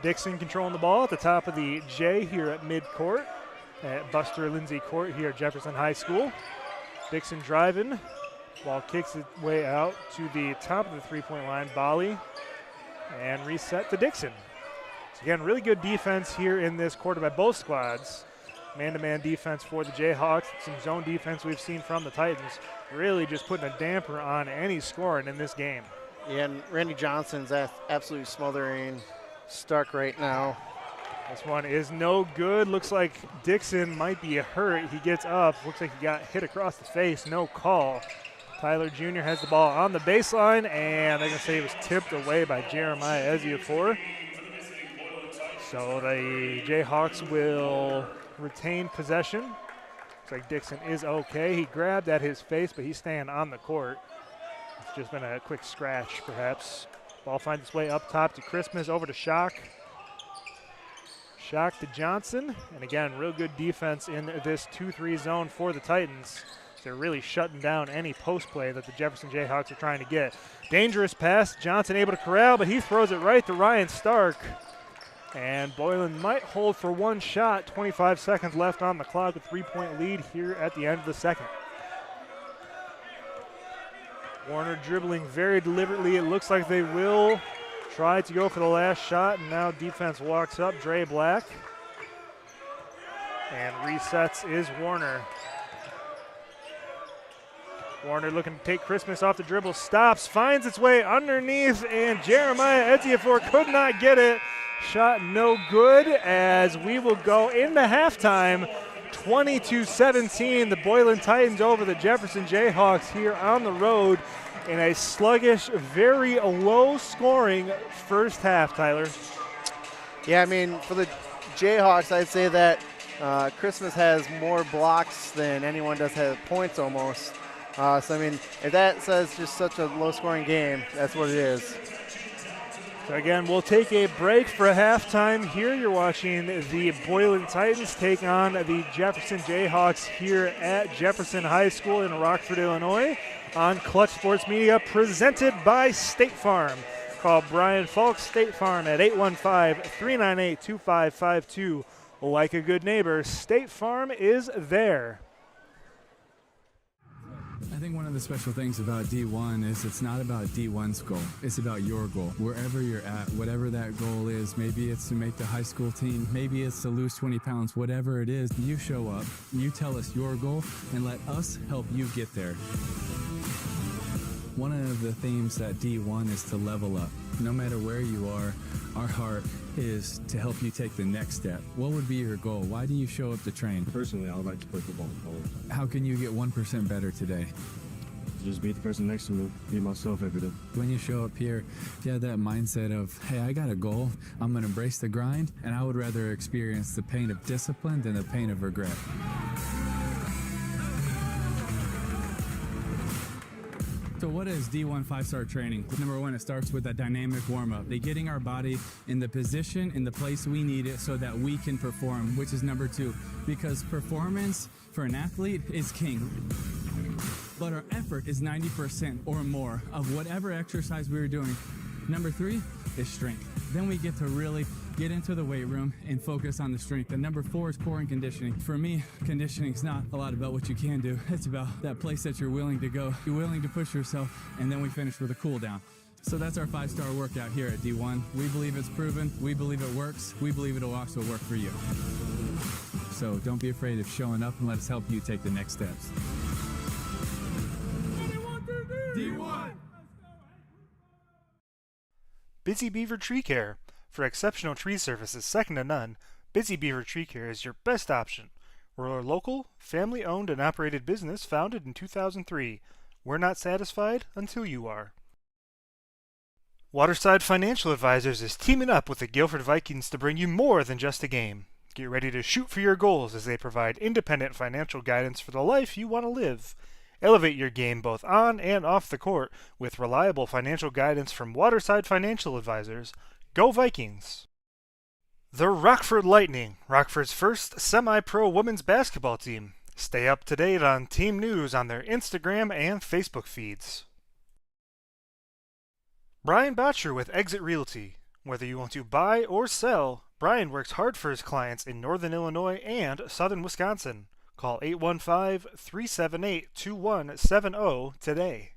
Speaker 1: Dixon controlling the ball at the top of the J here at midcourt at Buster Lindsay Court here at Jefferson High School. Dixon driving. Ball kicks its way out to the top of the three-point line. Bali and reset to Dixon. So again, really good defense here in this quarter by both squads. Man-to-man defense for the Jayhawks. Some zone defense we've seen from the Titans. Really just putting a damper on any scoring in this game.
Speaker 2: Yeah, and Randy Johnson's absolutely smothering Stark right now.
Speaker 1: This one is no good. Looks like Dixon might be hurt. He gets up. Looks like he got hit across the face. No call. Tyler Jr. has the ball on the baseline, and they're going to say it was tipped away by Jeremiah Ejiofor. So the Jayhawks will retain possession. Looks like Dixon is okay. He grabbed at his face, but he's staying on the court. It's just been a quick scratch, perhaps. Ball finds its way up top to Christmas, over to Schock. Schock to Johnson. And again, real good defense in this 2-3 zone for the Titans. They're really shutting down any post play that the Jefferson Jayhawks are trying to get. Dangerous pass. Johnson able to corral, but he throws it right to Ryan Stark. And Boylan might hold for one shot. 25 seconds left on the clock, a 3-point lead here at the end of the second. Warner dribbling very deliberately. It looks like they will try to go for the last shot, and now defense walks up. Dre Black. And resets is Warner. Warner looking to take Christmas off the dribble, stops, finds its way underneath, and Jeremiah Ejiofor could not get it. Shot no good, as we will go into halftime. 20-17, the Boylan Titans over the Jefferson Jayhawks here on the road in a sluggish, very low-scoring first half, Tyler.
Speaker 2: Yeah, I mean, for the Jayhawks, I'd say that Christmas has more blocks than anyone does have points almost. So, I mean, if that says just such a low-scoring game, that's what it is.
Speaker 1: So again, we'll take a break for a halftime here. You're watching the Boylan Titans take on the Jefferson Jayhawks here at Jefferson High School in Rockford, Illinois on Clutch Sports Media, presented by State Farm. Call Brian Faulk, State Farm, at 815-398-2552. Like a good neighbor, State Farm is there.
Speaker 3: I think one of the special things about D1 is it's not about D1's goal. It's about your goal. Wherever you're at, whatever that goal is, maybe it's to make the high school team, maybe it's to lose 20 pounds, whatever it is, you show up, you tell us your goal, and let us help you get there. One of the themes that D1 is to level up. No matter where you are, our heart is to help you take the next step. What would be your goal? Why do you show up to train?
Speaker 4: Personally, I would like to play football all the time.
Speaker 3: How can you get 1% better today?
Speaker 4: Just beat the person next to me, be myself every day.
Speaker 3: When you show up here, you have that mindset of, hey, I got a goal, I'm going to embrace the grind, and I would rather experience the pain of discipline than the pain of regret. So what is D1 5-star training? Number one, it starts with a dynamic warm-up. They're getting our body in the position, in the place we need it so that we can perform, which is number two. Because performance for an athlete is king. But our effort is 90% or more of whatever exercise we were doing. Number 3 is strength. Then we get to really get into the weight room and focus on the strength. And number 4 is core and conditioning. For me, conditioning is not a lot about what you can do. It's about that place that you're willing to go. You're willing to push yourself, and then we finish with a cool down. So that's our 5-star workout here at D1. We believe it's proven. We believe it works. We believe it'll also work for you. So don't be afraid of showing up, and let us help you take the next steps. D1!
Speaker 1: Busy Beaver Tree Care. For exceptional tree services second to none, Busy Beaver Tree Care is your best option. We're a local, family-owned and operated business founded in 2003. We're not satisfied until you are. Waterside Financial Advisors is teaming up with the Guilford Vikings to bring you more than just a game. Get ready to shoot for your goals as they provide independent financial guidance for the life you want to live. Elevate your game both on and off the court with reliable financial guidance from Waterside Financial Advisors. Go Vikings! The Rockford Lightning, Rockford's first semi-pro women's basketball team. Stay up to date on team news on their Instagram and Facebook feeds. Brian Botcher with Exit Realty. Whether you want to buy or sell, Brian works hard for his clients in Northern Illinois and Southern Wisconsin. Call 815-378-2170 today.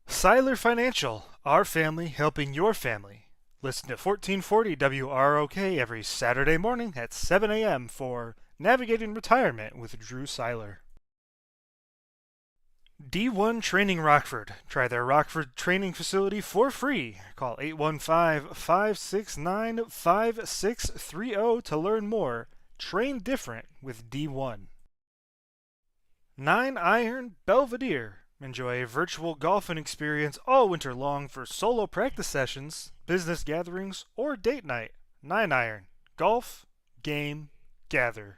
Speaker 1: Seiler Financial, our family helping your family. Listen to 1440 WROK every Saturday morning at 7 a.m. for Navigating Retirement with Drew Seiler. D1 Training Rockford. Try their Rockford training facility for free. Call 815-569-5630 to learn more. Train different with D1. 9 Iron Belvedere. Enjoy a virtual golfing experience all winter long for solo practice sessions, business gatherings, or date night. 9 Iron. Golf, game, gather.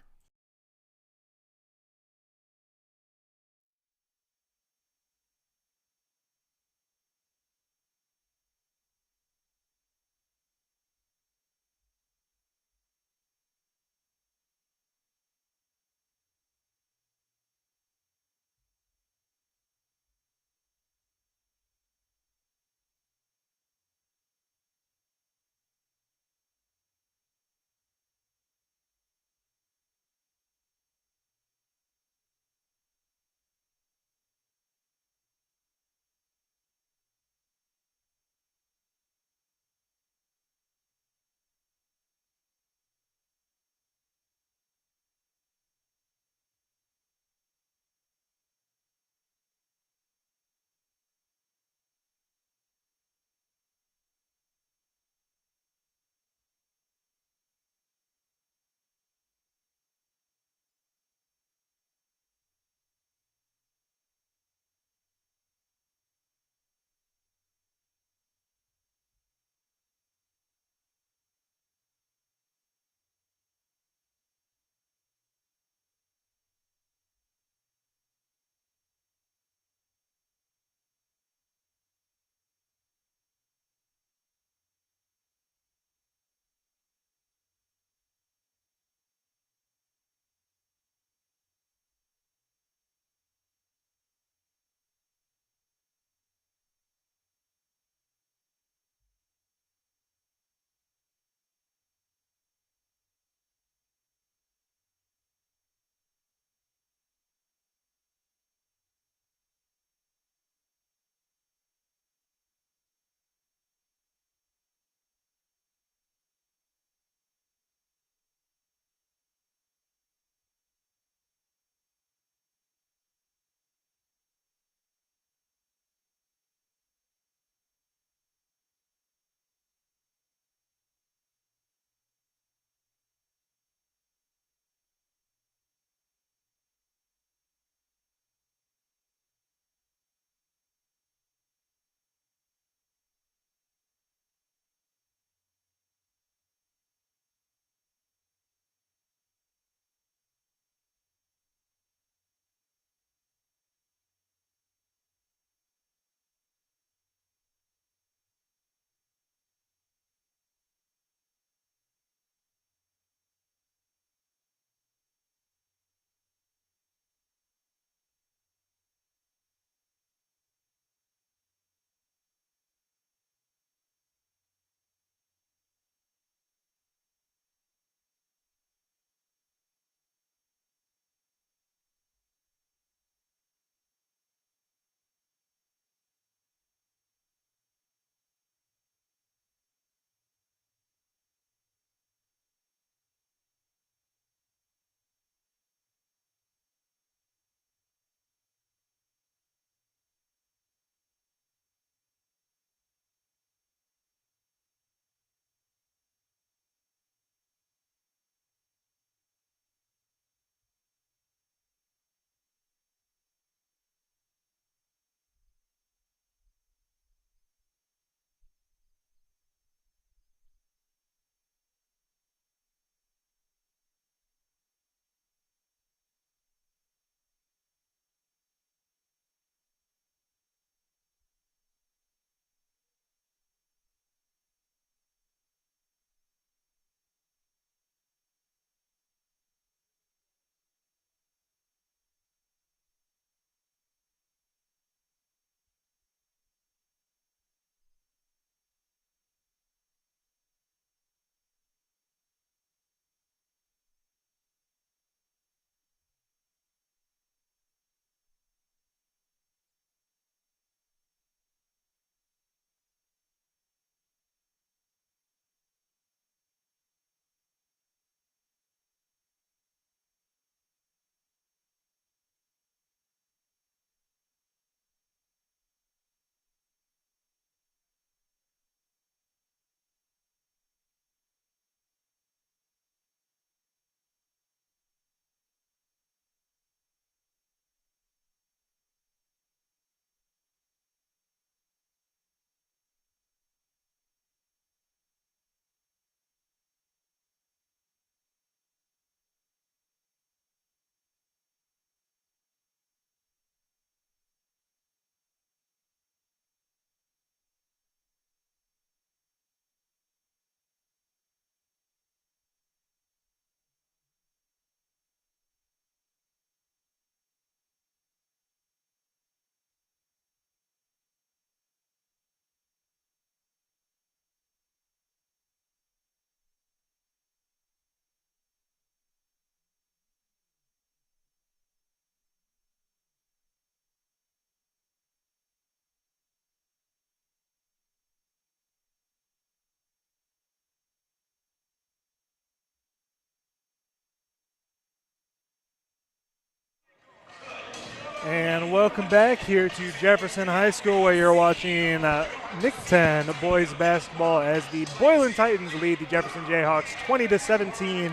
Speaker 1: And welcome back here to Jefferson High School, where you're watching NIC-10 boys basketball as the Boylan Titans lead the Jefferson Jayhawks 20-17.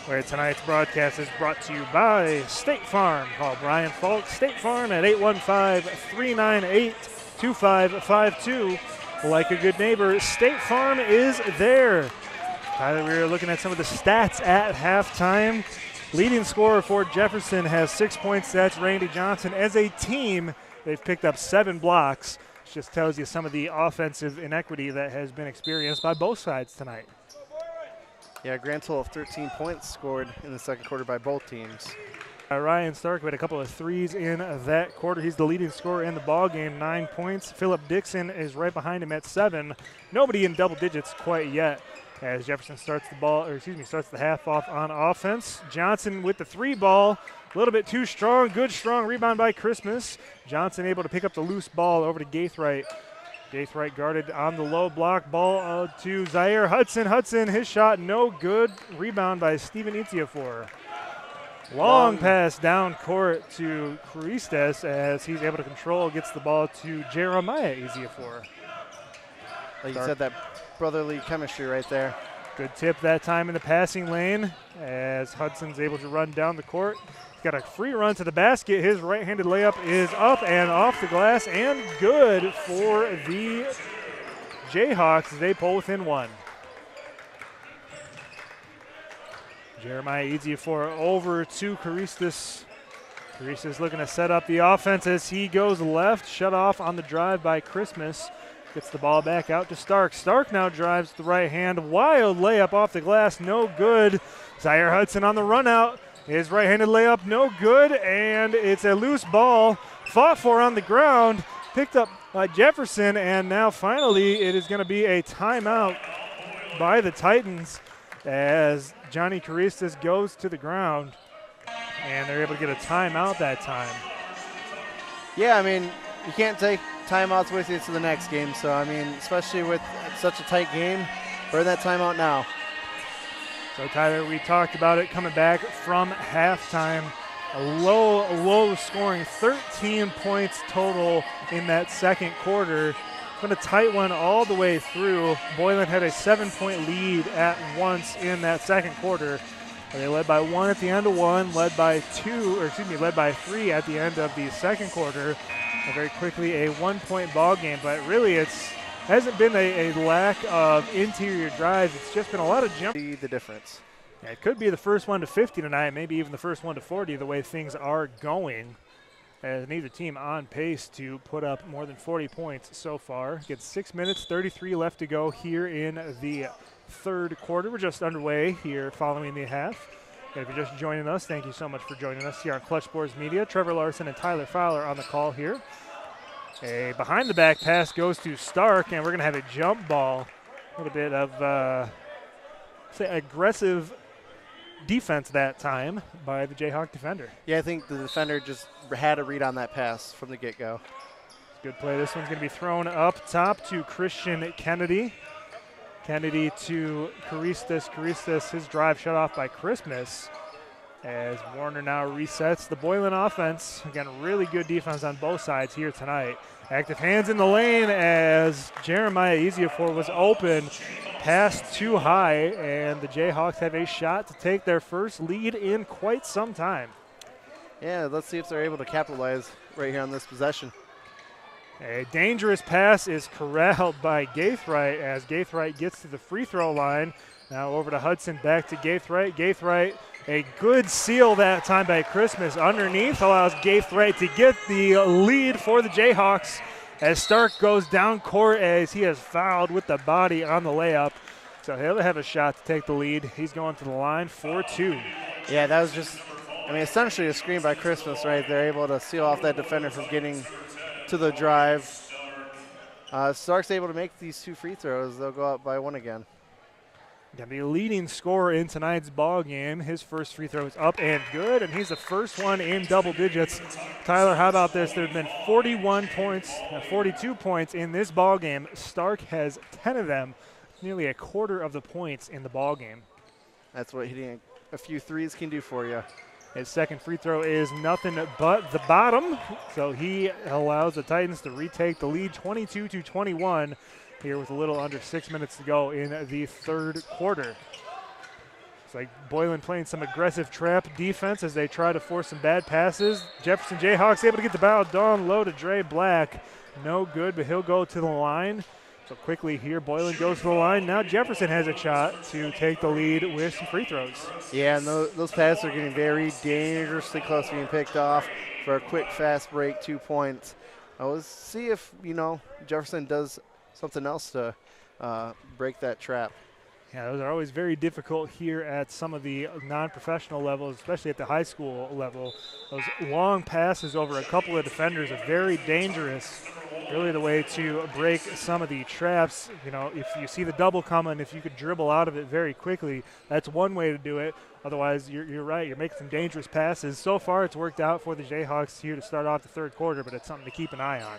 Speaker 1: Where tonight's broadcast is brought to you by State Farm. Call Brian Faulk, State Farm at 815-398-2552. Like a good neighbor, State Farm is there. Tyler, we were looking at some of the stats at halftime. Leading scorer for Jefferson has 6 points. That's Randy Johnson. As a team, they've picked up 7 blocks. Which just tells you some of the offensive inequity that has been experienced by both sides tonight.
Speaker 2: Yeah, a grand total of 13 points scored in the second quarter by both teams.
Speaker 1: Ryan Stark with a couple of threes in that quarter. He's the leading scorer in the ball game, 9 points. Phillip Dixon is right behind him at 7. Nobody in double digits quite yet. As Jefferson starts the half off on offense. Johnson with the 3 ball, a little bit too strong. Good strong rebound by Christmas. Johnson able to pick up the loose ball over to Gaithright. Gaithright guarded on the low block. Ball to Zaire Hudson. Hudson, his shot no good. Rebound by Steven Itziafor. Long pass down court to Christes as he's able to control. Gets the ball to Jeremiah Itziafor.
Speaker 2: Like you said, that brotherly chemistry right there.
Speaker 1: Good tip that time in the passing lane as Hudson's able to run down the court. He's got a free run to the basket. His right-handed layup is up and off the glass and good for the Jayhawks. They pull within 1. Jeremiah Itziafor over to Christes. Christes looking to set up the offense as he goes left. Shut off on the drive by Christmas. Gets the ball back out to Stark. Stark now drives to the right hand. Wild layup off the glass, no good. Zaire Hudson on the run out. His right-handed layup, no good. And it's a loose ball. Fought for on the ground. Picked up by Jefferson. And now finally it is going to be a timeout by the Titans as Johnny Christes goes to the ground. And they're able to get a timeout that time.
Speaker 2: Yeah, I mean, you can't take timeouts with you to the next game. So, I mean, especially with such a tight game, burn that timeout now.
Speaker 1: So, Tyler, we talked about it coming back from halftime. A low scoring, 13 points total in that second quarter. It's been a tight one all the way through. Boylan had a 7-point lead at once in that second quarter. They led by 1 at the end of 1, led by 3 at the end of the second quarter. Very quickly a 1-point ball game, but really hasn't been a lack of interior drives. It's just been a lot of jump.
Speaker 2: See the difference.
Speaker 1: Yeah, it could be the first one to 50 tonight, maybe even the first one to 40 the way things are going. As neither team on pace to put up more than 40 points so far. Gets 6 minutes, 33 left to go here in the third quarter. We're just underway here following the half. If you're just joining us, thank you so much for joining us here on Clutch Sports Media. Trevor Larson and Tyler Fowler on the call here. A behind-the-back pass goes to Stark, and we're going to have a jump ball. A little bit of aggressive defense that time by the Jayhawk defender.
Speaker 2: Yeah, I think the defender just had a read on that pass from the get-go.
Speaker 1: Good play. This one's going to be thrown up top to Christian Kennedy. Kennedy to Christes. Christes, his drive shut off by Christmas as Warner now resets the Boylan offense. Again, really good defense on both sides here tonight. Active hands in the lane as Jeremiah Itziafor was open. Pass too high, and the Jayhawks have a shot to take their first lead in quite some time.
Speaker 2: Yeah, let's see if they're able to capitalize right here on this possession.
Speaker 1: A dangerous pass is corralled by Gaithright as Gaithright gets to the free throw line. Now over to Hudson, back to Gaithright. Gaithright, a good seal that time by Christmas. Underneath allows Gaithright to get the lead for the Jayhawks as Stark goes down court as he has fouled with the body on the layup. So he'll have a shot to take the lead. He's going to the line for 2.
Speaker 2: Yeah, that was just, essentially a screen by Christmas right there, able to seal off that defender from getting to the drive. Stark's able to make these 2 free throws. They'll go up by 1 again.
Speaker 1: Going to be a leading scorer in tonight's ball game. His first free throw is up and good, and he's the first one in double digits. Tyler, how about this? There have been 42 points in this ball game. Stark has 10 of them, nearly a quarter of the points in the ball game.
Speaker 2: That's what hitting a few threes can do for you.
Speaker 1: His second free throw is nothing but the bottom, so he allows the Titans to retake the lead 22-21 here with a little under 6 minutes to go in the third quarter. It's like Boylan playing some aggressive trap defense as they try to force some bad passes. Jefferson Jayhawks able to get the ball down low to Dre Black. No good, but he'll go to the line. So quickly here, Boylan goes to the line. Now Jefferson has a shot to take the lead with some free throws.
Speaker 2: Yeah, and those passes are getting very dangerously close to being picked off for a quick, fast break, 2 points. Let's see if, Jefferson does something else to break that trap.
Speaker 1: Yeah, those are always very difficult here at some of the non-professional levels, especially at the high school level. Those long passes over a couple of defenders are very dangerous. Really the way to break some of the traps. If you see the double coming, if you could dribble out of it very quickly, that's one way to do it. Otherwise, you're right. You're making some dangerous passes. So far, it's worked out for the Jayhawks here to start off the third quarter, but it's something to keep an eye on.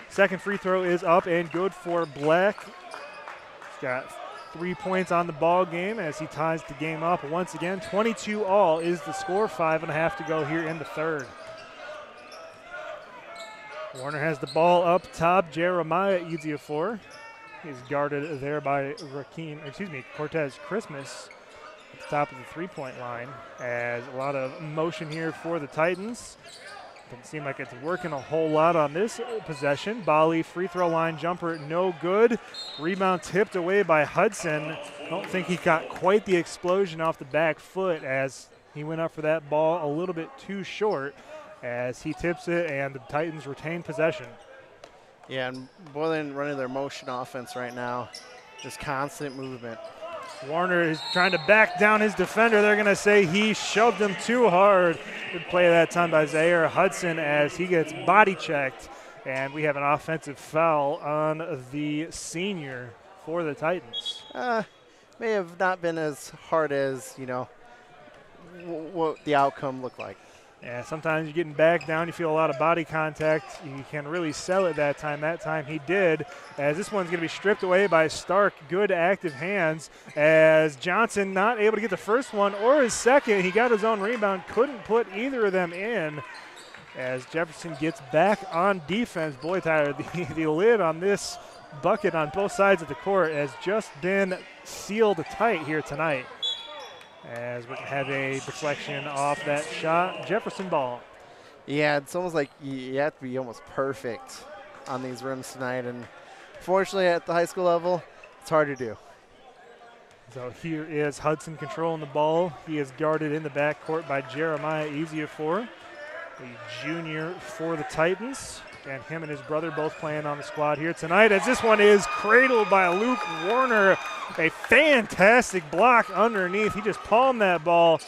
Speaker 1: Second free throw is up and good for Black. He's got 3 points on the ball game as he ties the game up once again. 22-all is the score. 5.5 to go here in the third. Warner has the ball up top. Jeremiah Ejiofor. He's guarded there by Cortez Christmas at the top of the three-point line. As a lot of motion here for the Titans. Doesn't seem like it's working a whole lot on this possession. Bali free throw line jumper, no good. Rebound tipped away by Hudson. Don't think he got quite the explosion off the back foot as he went up for that ball a little bit too short as he tips it and the Titans retain possession.
Speaker 2: Yeah, and Boylan running their motion offense right now. Just constant movement.
Speaker 1: Warner is trying to back down his defender. They're going to say he shoved him too hard. Good play that time by Zaire Hudson as he gets body checked. And we have an offensive foul on the senior for the Titans.
Speaker 2: May have not been as hard as, what the outcome looked like.
Speaker 1: Yeah, sometimes you're getting back down, you feel a lot of body contact. You can really sell it that time. That time he did, as this one's going to be stripped away by Stark. Good active hands as Johnson not able to get the first one or his second. He got his own rebound, couldn't put either of them in as Jefferson gets back on defense. Boy, Tyler, the lid on this bucket on both sides of the court has just been sealed tight here tonight. As we have a deflection off that shot. Jefferson ball.
Speaker 2: Yeah, it's almost like you have to be almost perfect on these rims tonight. And fortunately, at the high school level, it's hard to do.
Speaker 1: So here is Hudson controlling the ball. He is guarded in the backcourt by Jeremiah Ejiofor, a junior for the Titans. And him and his brother both playing on the squad here tonight as this one is cradled by Luke Warner. A fantastic block underneath. He just palmed that ball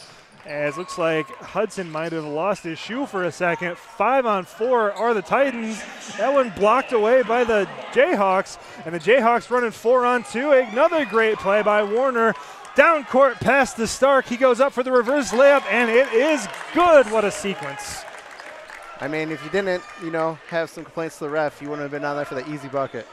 Speaker 1: as looks like Hudson might have lost his shoe for a second. 5-on-4 are the Titans. That one blocked away by the Jayhawks. And the Jayhawks running 4-on-2. Another great play by Warner. Down court past the Stark. He goes up for the reverse layup and it is good. What a sequence.
Speaker 2: I mean, if you didn't, have some complaints to the ref, you wouldn't have been on there for the easy bucket.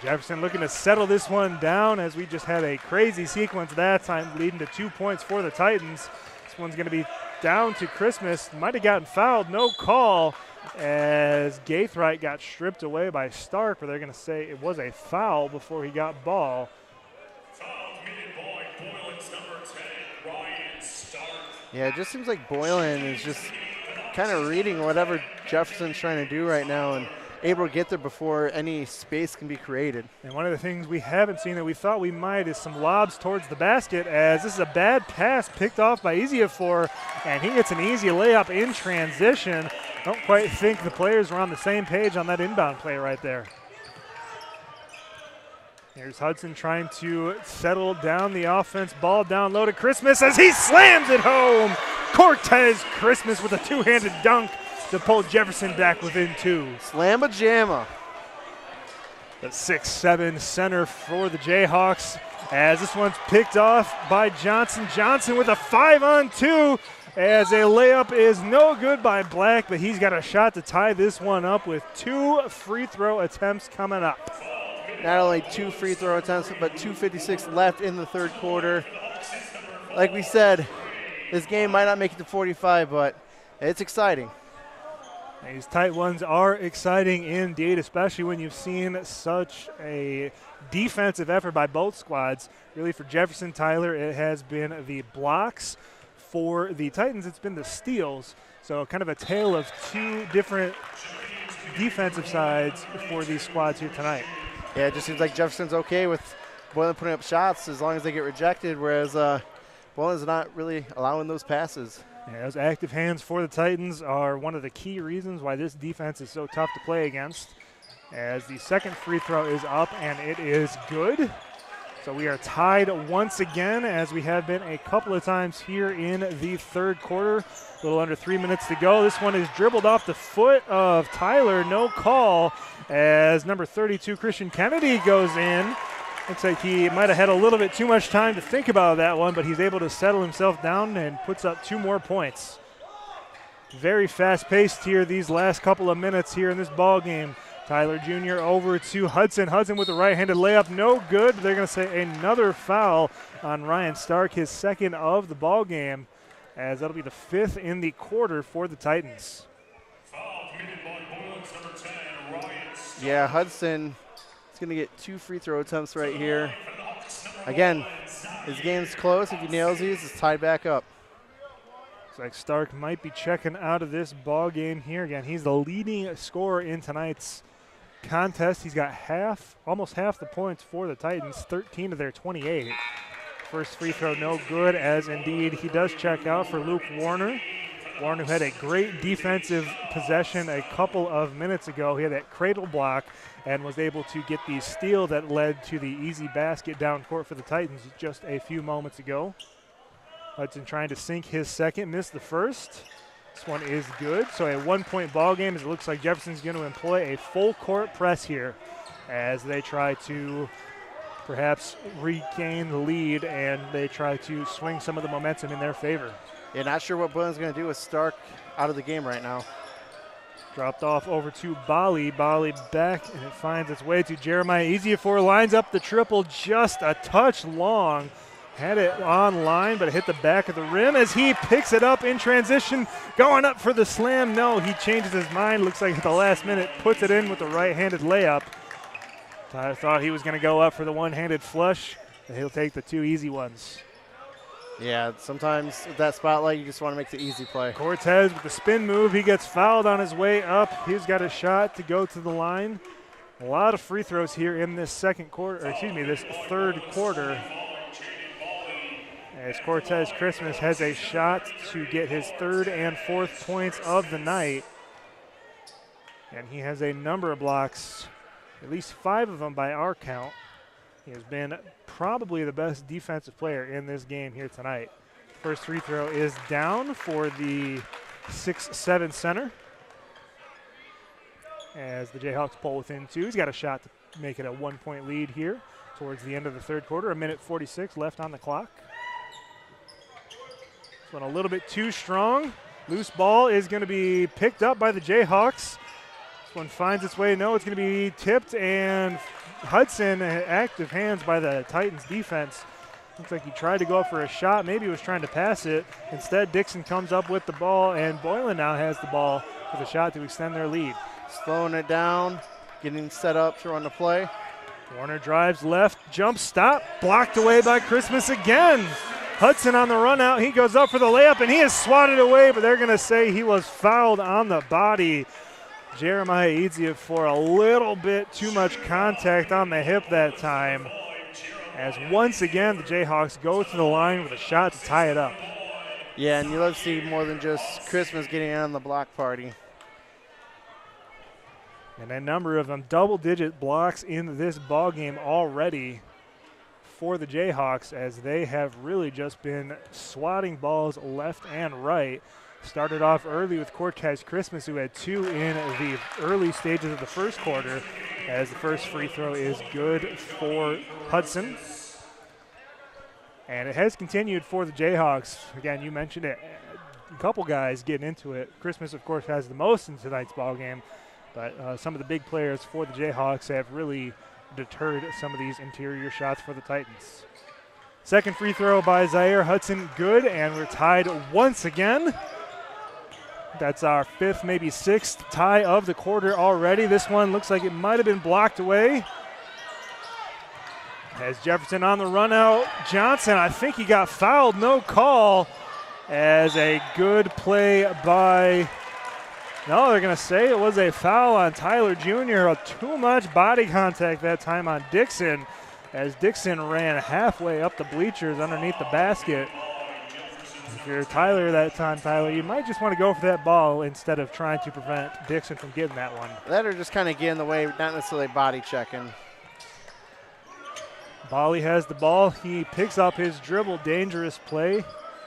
Speaker 1: Jefferson looking to settle this one down as we just had a crazy sequence that time leading to 2 points for the Titans. This one's going to be down to Christmas. Might have gotten fouled, no call as Gaithright got stripped away by Stark, but they're going to say it was a foul before he got ball.
Speaker 2: Yeah, it just seems like Boylan is just kind of reading whatever Jefferson's trying to do right now and able to get there before any space can be created.
Speaker 1: And one of the things we haven't seen that we thought we might is some lobs towards the basket as this is a bad pass picked off by Ejiofor, and he gets an easy layup in transition. Don't quite think the players were on the same page on that inbound play right there. Here's Hudson trying to settle down the offense. Ball down low to Christmas as he slams it home. Cortez Christmas with a two-handed dunk to pull Jefferson back within 2.
Speaker 2: Slamma-jamma.
Speaker 1: The 6'7" center for the Jayhawks as this one's picked off by Johnson. Johnson with a 5-on-2 as a layup is no good by Black, but he's got a shot to tie this one up with 2 free throw attempts coming up.
Speaker 2: Not only 2 free throw attempts, but 2:56 left in the third quarter. Like we said, this game might not make it to 45, but it's exciting.
Speaker 1: These tight ones are exciting indeed, especially when you've seen such a defensive effort by both squads. Really, for Jefferson, Tyler, it has been the blocks. For the Titans, it's been the steals. So kind of a tale of two different defensive sides for these squads here tonight.
Speaker 2: Yeah, it just seems like Jefferson's okay with Boylan putting up shots as long as they get rejected, whereas Boylan's not really allowing those passes.
Speaker 1: Yeah, those active hands for the Titans are one of the key reasons why this defense is so tough to play against. As the second free throw is up, and it is good. So we are tied once again, as we have been a couple of times here in the third quarter. A little under 3 minutes to go. This one is dribbled off the foot of Tyler. No call as number 32, Christian Kennedy, goes in. Looks like he might have had a little bit too much time to think about that one, but he's able to settle himself down and puts up 2 more points. Very fast-paced here these last couple of minutes here in this ball game. Tyler Jr. over to Hudson. Hudson with the right-handed layup, no good. They're going to say another foul on Ryan Stark, his second of the ball game, as that'll be the 5th in the quarter for the Titans.
Speaker 2: Yeah, Hudson is going to get 2 free throw attempts right here. Again, his game's close. If he nails these, it's tied back up.
Speaker 1: Looks like Stark might be checking out of this ball game here. Again, he's the leading scorer in tonight's contest. He's got almost half the points for the Titans, 13 of their 28. First free throw no good, as indeed he does check out for Luke Warner. Warner had a great defensive possession a couple of minutes ago. He had that cradle block and was able to get the steal that led to the easy basket down court for the Titans just a few moments ago. Hudson trying to sink his second, missed the first. This one is good. So a 1-point ball game, as it looks like Jefferson's going to employ a full court press here as they try to perhaps regain the lead and they try to swing some of the momentum in their favor.
Speaker 2: Yeah, not sure what Boylan's going to do with Stark out of the game right now.
Speaker 1: Dropped off over to Bali. Bali back, and it finds its way to Jeremiah Eziafor. Lines up the triple just a touch long. Had it on line, but it hit the back of the rim as he picks it up in transition. Going up for the slam. No, he changes his mind. Looks like at the last minute puts it in with the right-handed layup. Tyler thought he was going to go up for the one-handed flush, and he'll take the 2 easy ones.
Speaker 2: Yeah, sometimes with that spotlight, you just want to make the easy play.
Speaker 1: Cortez with the spin move. He gets fouled on his way up. He's got a shot to go to the line. A lot of free throws here in this third quarter. As Cortez Christmas has a shot to get his 3rd and 4th points of the night. And he has a number of blocks, at least 5 of them by our count. He has been probably the best defensive player in this game here tonight. First free throw is down for the 6'7" center. As the Jayhawks pull within 2. He's got a shot to make it a 1-point lead here towards the end of the third quarter. 1:46 left on the clock. This one a little bit too strong. Loose ball is going to be picked up by the Jayhawks. This one finds its way. No, it's going to be tipped, and Hudson, active hands by the Titans defense. Looks like he tried to go up for a shot. Maybe he was trying to pass it. Instead, Dixon comes up with the ball, and Boylan now has the ball for the shot to extend their lead.
Speaker 2: Slowing it down, getting set up to run the play.
Speaker 1: Warner drives left, jump stop, blocked away by Christmas again. Hudson on the run out. He goes up for the layup, and he is swatted away, but they're going to say he was fouled on the body. Jeremiah Edziafor for a little bit too much contact on the hip that time. As once again, the Jayhawks go to the line with a shot to tie it up.
Speaker 2: Yeah, and you love to see more than just Christmas getting on the block party.
Speaker 1: And a number of them double-digit blocks in this ball game already for the Jayhawks, as they have really just been swatting balls left and right. Started off early with Cortez Christmas, who had 2 in the early stages of the first quarter, as the first free throw is good for Hudson. And it has continued for the Jayhawks. Again, you mentioned it, a couple guys getting into it. Christmas, of course, has the most in tonight's ball game, but some of the big players for the Jayhawks have really deterred some of these interior shots for the Titans. Second free throw by Zaire Hudson, good, and we're tied once again. That's our fifth, maybe sixth tie of the quarter already. This one looks like it might have been blocked away. As Jefferson on the run out, Johnson, I think he got fouled, no call. As a good play by, no, they're going to say it was a foul on Tyler Jr. Too much body contact that time on Dixon, as Dixon ran halfway up the bleachers underneath the basket. If you're Tyler that time, Tyler, you might just want to go for that ball instead of trying to prevent Dixon from getting that one.
Speaker 2: That or just kind of get in the way, not necessarily body checking.
Speaker 1: Bali has the ball. He picks up his dribble, dangerous play.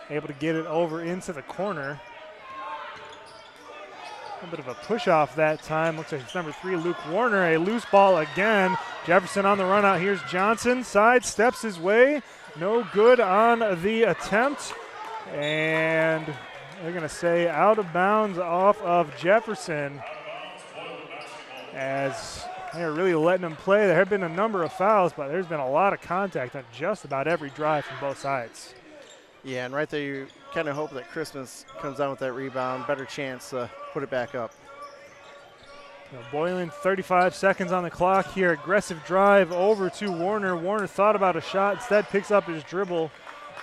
Speaker 1: Able to get it over into the corner. A bit of a push off that time. Looks like it's number 3, Luke Warner. A loose ball again. Jefferson on the run out. Here's Johnson. Side steps his way. No good on the attempt. And they're going to say out of bounds off of Jefferson. As they're really letting him play. There have been a number of fouls, but there's been a lot of contact on just about every drive from both sides.
Speaker 2: Yeah, and right there you kind of hope that Christmas comes down with that rebound. Better chance to put it back up.
Speaker 1: Boylan, 35 seconds on the clock here. Aggressive drive over to Warner. Warner thought about a shot, instead picks up his dribble.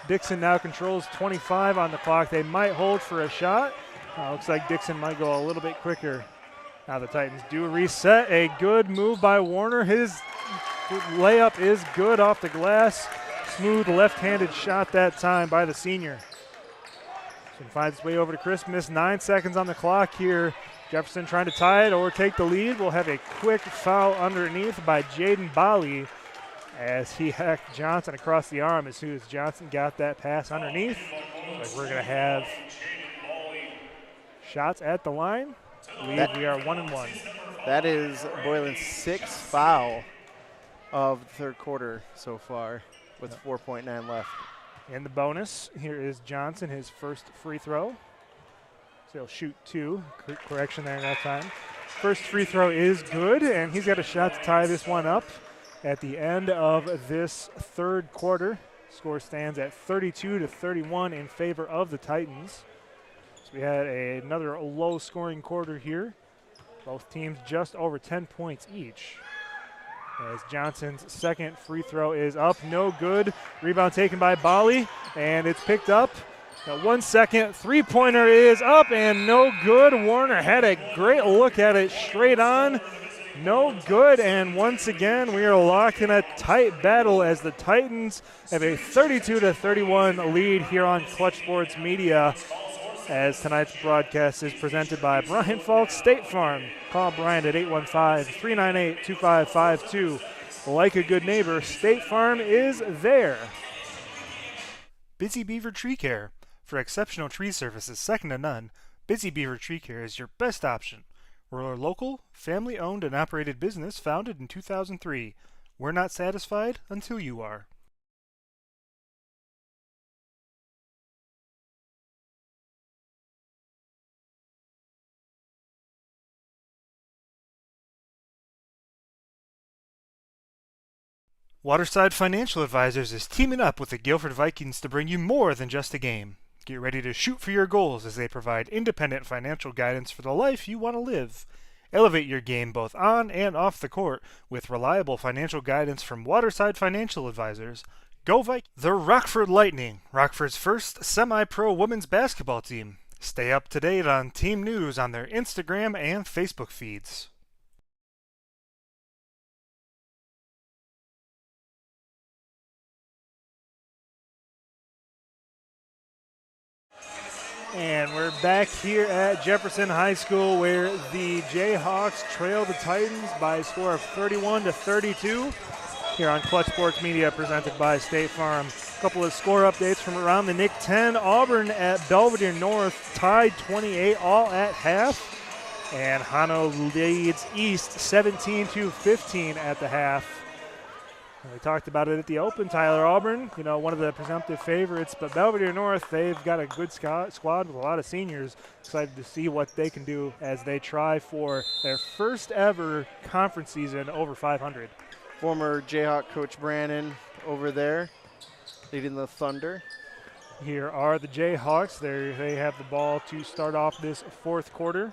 Speaker 1: Dixon now controls 25 on the clock. They might hold for a shot. Looks like Dixon might go a little bit quicker. Now the Titans do reset. A good move by Warner. His layup is good off the glass. Smooth left-handed shot that time by the senior. So finds his way over to Christmas. 9 seconds on the clock here. Jefferson trying to tie it or take the lead. We'll have a quick foul underneath by Jaden Bali as he hacked Johnson across the arm as soon as Johnson got that pass underneath. Like we're going to have shots at the line. We are 1-1.
Speaker 2: That is Boylan's 6th foul of the third quarter so far with 4.9 left.
Speaker 1: In the bonus, here is Johnson, his first free throw. So he'll shoot 2. Correction there that time. First free throw is good, and he's got a shot to tie this one up at the end of this third quarter. Score stands at 32-31 in favor of the Titans. So we had another low-scoring quarter here. Both teams just over 10 points each. As Johnson's second free throw is up, no good. Rebound taken by Bali, and it's picked up. Now 1 second, three-pointer is up and no good. Warner had a great look at it straight on. No good, and once again we are locked in a tight battle as the Titans have a 32-31 lead here on Clutch Sports Media. As tonight's broadcast is presented by Brian Faulk State Farm. Call Brian at 815-398-2552. Like a good neighbor, State Farm is there.
Speaker 5: Busy Beaver Tree Care. For exceptional tree services second to none, Busy Beaver Tree Care is your best option. We're a local, family-owned and operated business founded in 2003. We're not satisfied until you are. Waterside Financial Advisors is teaming up with the Guilford Vikings to bring you more than just a game. Get ready to shoot for your goals as they provide independent financial guidance for the life you want to live. Elevate your game both on and off the court with reliable financial guidance from Waterside Financial Advisors. Go Vikings! The Rockford Lightning, Rockford's first semi-pro women's basketball team. Stay up to date on team news on their Instagram and Facebook feeds.
Speaker 1: And we're back here at Jefferson High School where the Jayhawks trail the Titans by a score of 31-32 here on Clutch Sports Media presented by State Farm. A couple of score updates from around the NIC-10. Auburn at Belvedere North tied 28 all at half. And Hano leads East 17-15 at the half. We talked about it at the Open. Tyler Auburn, one of the presumptive favorites, but Belvedere North, they've got a good squad with a lot of seniors. Excited to see what they can do as they try for their first ever conference season over 500.
Speaker 2: Former Jayhawk coach Brandon over there leading the Thunder.
Speaker 1: Here are the Jayhawks. They have the ball to start off this fourth quarter.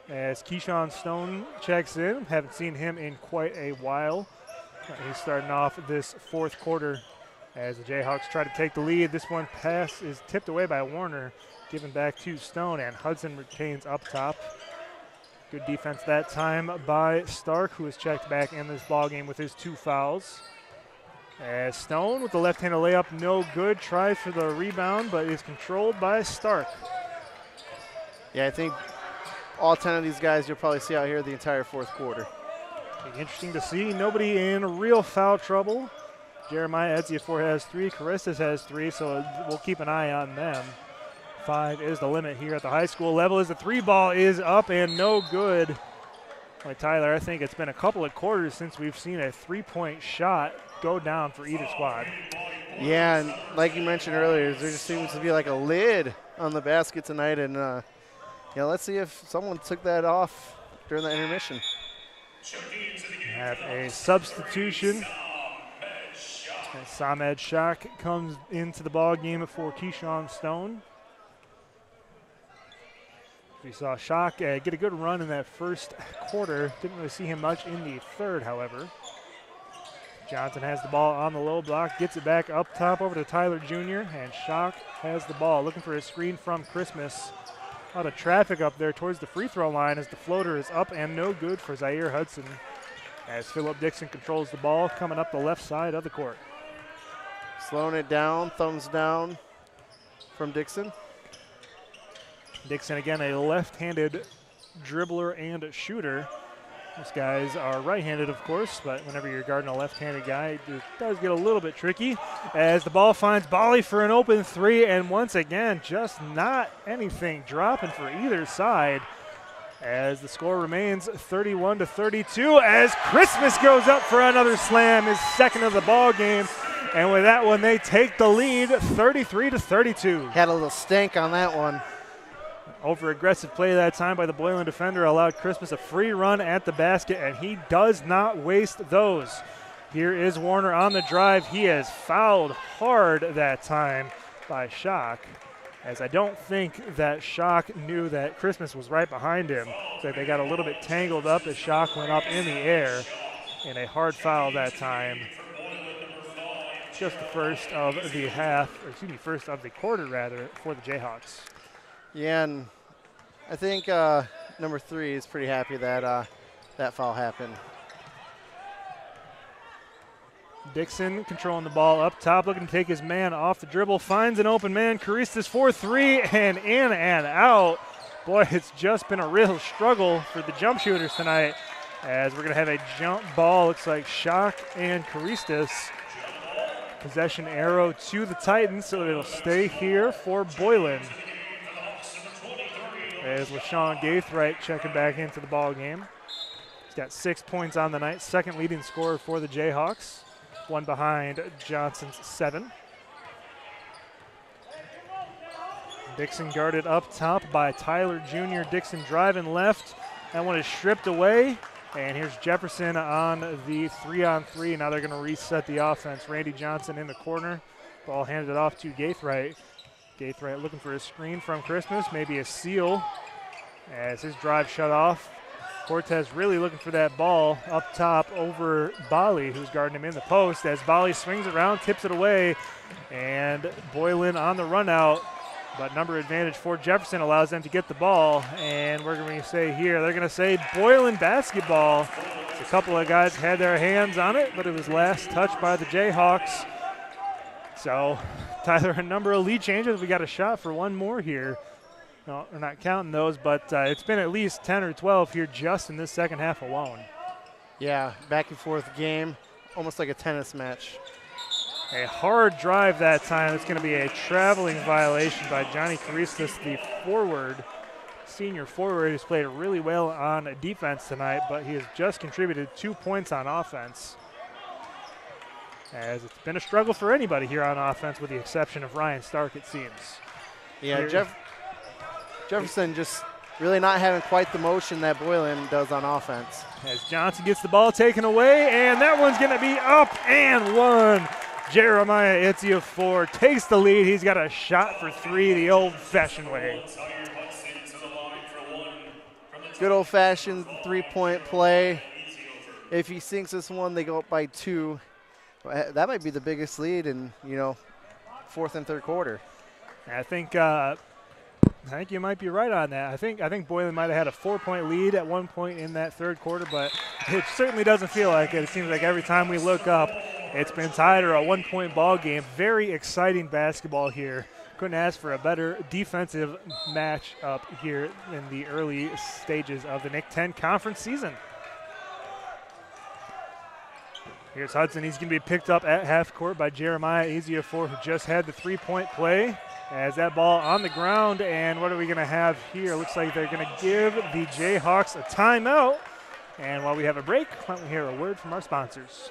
Speaker 1: As Keyshawn Stone checks in, haven't seen him in quite a while. He's starting off this fourth quarter as the Jayhawks try to take the lead. This one pass is tipped away by Warner, given back to Stone, and Hudson retains up top. Good defense that time by Stark, who is checked back in this ballgame with his 2 fouls. As Stone with the left-handed layup, no good. Tries for the rebound, but is controlled by Stark.
Speaker 2: Yeah, I think all 10 of these guys you'll probably see out here the entire fourth quarter.
Speaker 1: Be interesting to see. Nobody in real foul trouble. Jeremiah Edziofor has 3. Caristas has 3, so we'll keep an eye on them. 5 is the limit here at the high school level as the 3 ball is up and no good. Like Tyler, I think it's been a couple of quarters since we've seen a 3-point shot go down for either squad.
Speaker 2: Yeah, and like you mentioned earlier, there just seems to be like a lid on the basket tonight, and let's see if someone took that off during the intermission.
Speaker 1: Have a substitution. And Samed Shak comes into the ball game for Keyshawn Stone. We saw Shak get a good run in that first quarter. Didn't really see him much in the third, however. Johnson has the ball on the low block, gets it back up top over to Tyler Jr., and Shak has the ball, looking for a screen from Christmas. A lot of traffic up there towards the free throw line as the floater is up and no good for Zaire Hudson. As Phillip Dixon controls the ball, coming up the left side of the court.
Speaker 2: Slowing it down, thumbs down from Dixon.
Speaker 1: Dixon, again, a left-handed dribbler and shooter. These guys are right-handed, of course, but whenever you're guarding a left-handed guy, it does get a little bit tricky. As the ball finds Bali for an open 3, and once again, just not anything dropping for either side. As the score remains 31-32, as Christmas goes up for another slam, his second of the ball game. And with that one, they take the lead 33-32.
Speaker 2: Had a little stank on that one.
Speaker 1: Over-aggressive play that time by the Boylan defender allowed Christmas a free run at the basket, and he does not waste those. Here is Warner on the drive. He is fouled hard that time by Schock, as I don't think that Schock knew that Christmas was right behind him. So they got a little bit tangled up as Schock went up in the air, and a hard foul that time. Just the first of the first of the quarter, rather, for the Jayhawks.
Speaker 2: Yeah, and I think number 3 is pretty happy that that foul happened.
Speaker 1: Dixon controlling the ball up top, looking to take his man off the dribble, finds an open man. Caristas for 3, and in and out. Boy, it's just been a real struggle for the jump shooters tonight, as we're going to have a jump ball. Looks like Schock and Caristas. Possession arrow to the Titans, so it'll stay here for Boylan. As LaShawn Gaithright checking back into the ball game. He's got 6 points on the night, second leading scorer for the Jayhawks, one behind Johnson's 7. Dixon guarded up top by Tyler Jr. Dixon driving left. That one is stripped away. And here's Jefferson on the 3-on-3. Now they're going to reset the offense. Randy Johnson in the corner. Ball handed off to Gaithright. Gaithright looking for a screen from Christmas, maybe a steal as his drive shut off. Cortez really looking for that ball up top over Bali, who's guarding him in the post, as Bali swings around, tips it away, and Boylan on the run out. But number advantage for Jefferson allows them to get the ball, and we're going to say here, they're going to say Boylan basketball. A couple of guys had their hands on it, but it was last touched by the Jayhawks. So, Tyler, a number of lead changes. We got a shot for one more here. No, we're not counting those, but it's been at least 10 or 12 here just in this second half alone.
Speaker 2: Yeah, back and forth game, almost like a tennis match.
Speaker 1: A hard drive that time. It's going to be a traveling violation by Johnny Caristas, the forward, senior forward, who's played really well on defense tonight, but he has just contributed 2 points on offense. As it's been a struggle for anybody here on offense, with the exception of Ryan Stark, it seems.
Speaker 2: Yeah, Jefferson just really not having quite the motion that Boylan does on offense.
Speaker 1: As Johnson gets the ball taken away, and that one's going to be up and one. Jeremiah Itziafor takes the lead. He's got a shot for three the old-fashioned way.
Speaker 2: Good old-fashioned three-point play. If he sinks this one, they go up by 2. That might be the biggest lead in, fourth and third quarter.
Speaker 1: I think you might be right on that. I think Boylan might have had a 4-point lead at one point in that third quarter, but it certainly doesn't feel like it. It seems like every time we look up, it's been tied or a 1-point ball game. Very exciting basketball here. Couldn't ask for a better defensive match up here in the early stages of the NIC-10 conference season. Here's Hudson. He's going to be picked up at half court by Jeremiah Itziafor, who just had the 3-point play. As that ball on the ground, and what are we going to have here? Looks like they're going to give the Jayhawks a timeout. And while we have a break, why don't we hear a word from our sponsors?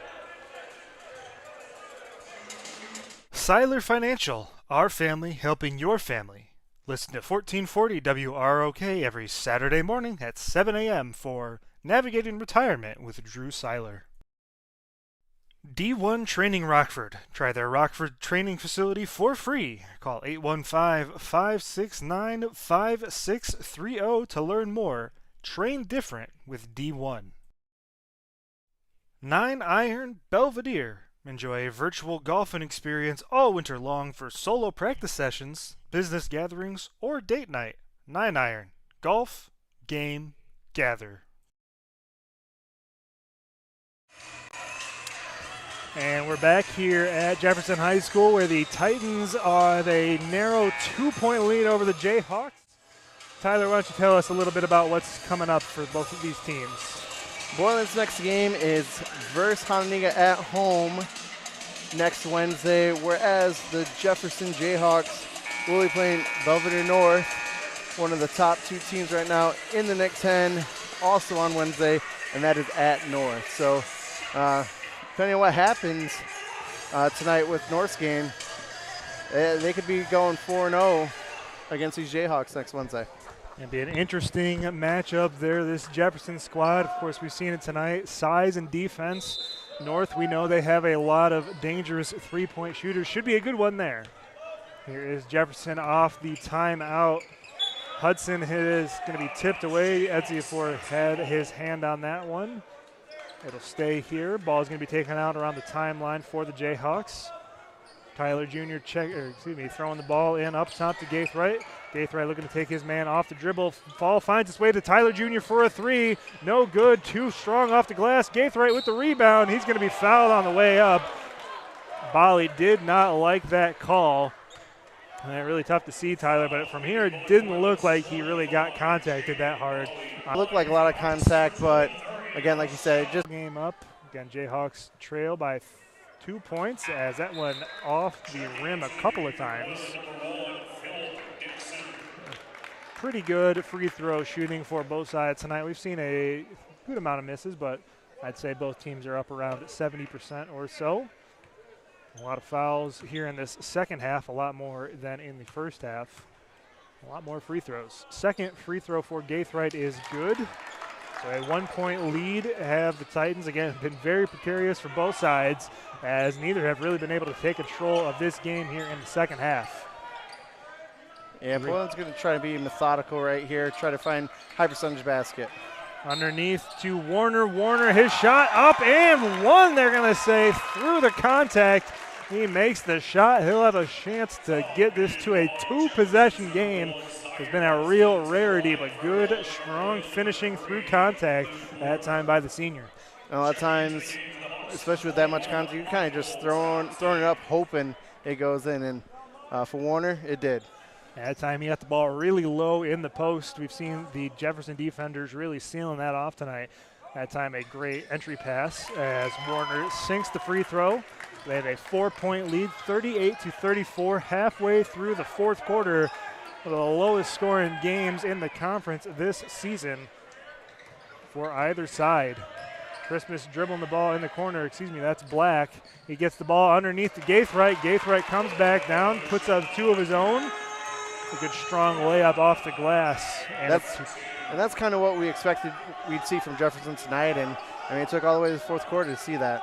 Speaker 5: Seiler Financial, our family helping your family. Listen to 1440 WROK every Saturday morning at 7 a.m. for Navigating Retirement with Drew Seiler. D1 Training Rockford. Try their Rockford training facility for free. Call 815-569-5630 to learn more. Train different with D1. 9 Iron Belvedere. Enjoy a virtual golfing experience all winter long for solo practice sessions, business gatherings, or date night. 9 Iron. Golf, game, gather.
Speaker 1: And we're back here at Jefferson High School where the Titans are a narrow 2-point lead over the Jayhawks. Tyler, why don't you tell us a little bit about what's coming up for both of these teams?
Speaker 2: Boylan's next game is versus Hononegah at home next Wednesday, whereas the Jefferson Jayhawks will be playing Belvedere North, one of the top 2 teams right now in the NIC-10, also on Wednesday, and that is at North. So, depending on what happens tonight with North's game, they could be going 4-0 against these Jayhawks next Wednesday.
Speaker 1: It'd be an interesting matchup there, this Jefferson squad. Of course, we've seen it tonight. Size and defense. North, we know they have a lot of dangerous three-point shooters. Should be a good one there. Here is Jefferson off the timeout. Hudson is going to be tipped away. Itziafor had his hand on that one. It'll stay here. Ball is going to be taken out around the timeline for the Jayhawks. Tyler Jr. throwing the ball in up top to Gaithright. Gaithright looking to take his man off the dribble. Ball finds its way to Tyler Jr. for a 3. No good. Too strong off the glass. Gaithright with the rebound. He's going to be fouled on the way up. Bali did not like that call. And really tough to see, Tyler, but from here it didn't look like he really got contacted that hard.
Speaker 2: It looked like a lot of contact, but again, like you said, just
Speaker 1: game up. Again, Jayhawks trail by 2 points as that went off the rim a couple of times. Pretty good free throw shooting for both sides tonight. We've seen a good amount of misses, but I'd say both teams are up around 70% or so. A lot of fouls here in this second half, a lot more than in the first half. A lot more free throws. Second free throw for Gaithright is good. So a 1-point lead have the Titans. Again, been very precarious for both sides as neither have really been able to take control of this game here in the second half.
Speaker 2: Yeah, Boylan's going to try to be methodical right here, try to find high percentage basket.
Speaker 1: Underneath to Warner. Warner, his shot up and one, they're going to say, through the contact. He makes the shot. He'll have a chance to get this to a 2-possession game. It's been a real rarity, but good, strong finishing through contact that time by the senior.
Speaker 2: A lot of times, especially with that much contact, you're kind of just throwing it up, hoping it goes in. And for Warner, it did.
Speaker 1: That time he got the ball really low in the post. We've seen the Jefferson defenders really sealing that off tonight. That time a great entry pass as Warner sinks the free throw. They have a 4-point lead, 38-34, halfway through the fourth quarter. One of the lowest scoring games in the conference this season for either side. Christmas dribbling the ball in the corner. That's Black. He gets the ball underneath to Gaithright. Gaithright comes back down, puts up 2 of his own. A good strong layup off the glass.
Speaker 2: And that's kind of what we expected we'd see from Jefferson tonight. And I mean, it took all the way to the fourth quarter to see that.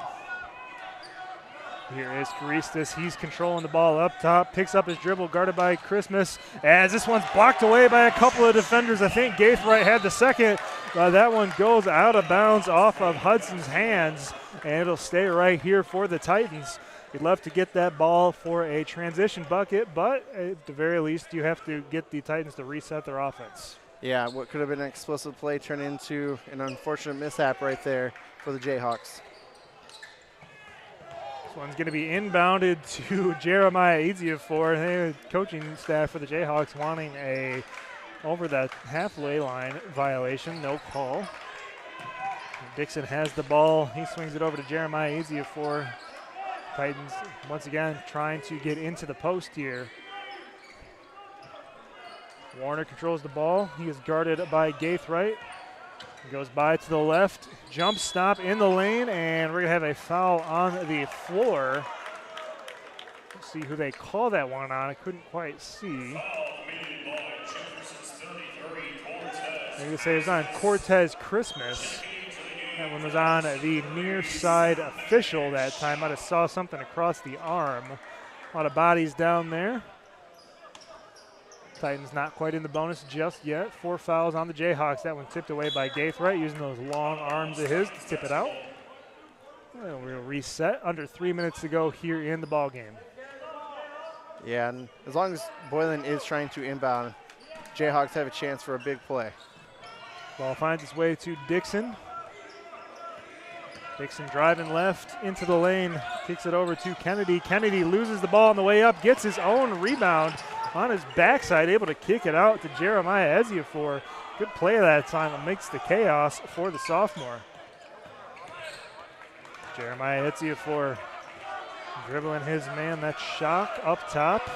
Speaker 1: Here is Caristas. He's controlling the ball up top, picks up his dribble, guarded by Christmas, as this one's blocked away by a couple of defenders. I think Gaithright had the second. That one goes out of bounds off of Hudson's hands, and it'll stay right here for the Titans. You'd love to get that ball for a transition bucket, but at the very least, you have to get the Titans to reset their offense.
Speaker 2: Yeah, what could have been an explosive play turned into an unfortunate mishap right there for the Jayhawks.
Speaker 1: This one's going to be inbounded to Jeremiah Ezeafor. The coaching staff for the Jayhawks wanting a over the halfway line violation, no call. Dixon has the ball. He swings it over to Jeremiah Ezeafor. Titans once again trying to get into the post here. Warner controls the ball. He is guarded by Gaithright. He goes by to the left. Jump stop in the lane, and we're going to have a foul on the floor. Let's see who they call that one on. I couldn't quite see. I'm going to say it was on Cortez Christmas. That one was on the near side official that time. Might have saw something across the arm. A lot of bodies down there. Titans not quite in the bonus just yet. 4 fouls on the Jayhawks. That one tipped away by Gaithright, using those long arms of his to tip it out. Well, we'll reset. Under 3 minutes to go here in the ball game.
Speaker 2: Yeah, and as long as Boylan is trying to inbound, Jayhawks have a chance for a big play.
Speaker 1: Ball finds its way to Dixon. Dixon driving left into the lane, kicks it over to Kennedy. Kennedy loses the ball on the way up, gets his own rebound on his backside, able to kick it out to Jeremiah Ezeafor. Good play that time. It makes the chaos for the sophomore. Jeremiah Ezeafor dribbling his man. That's Shock up top.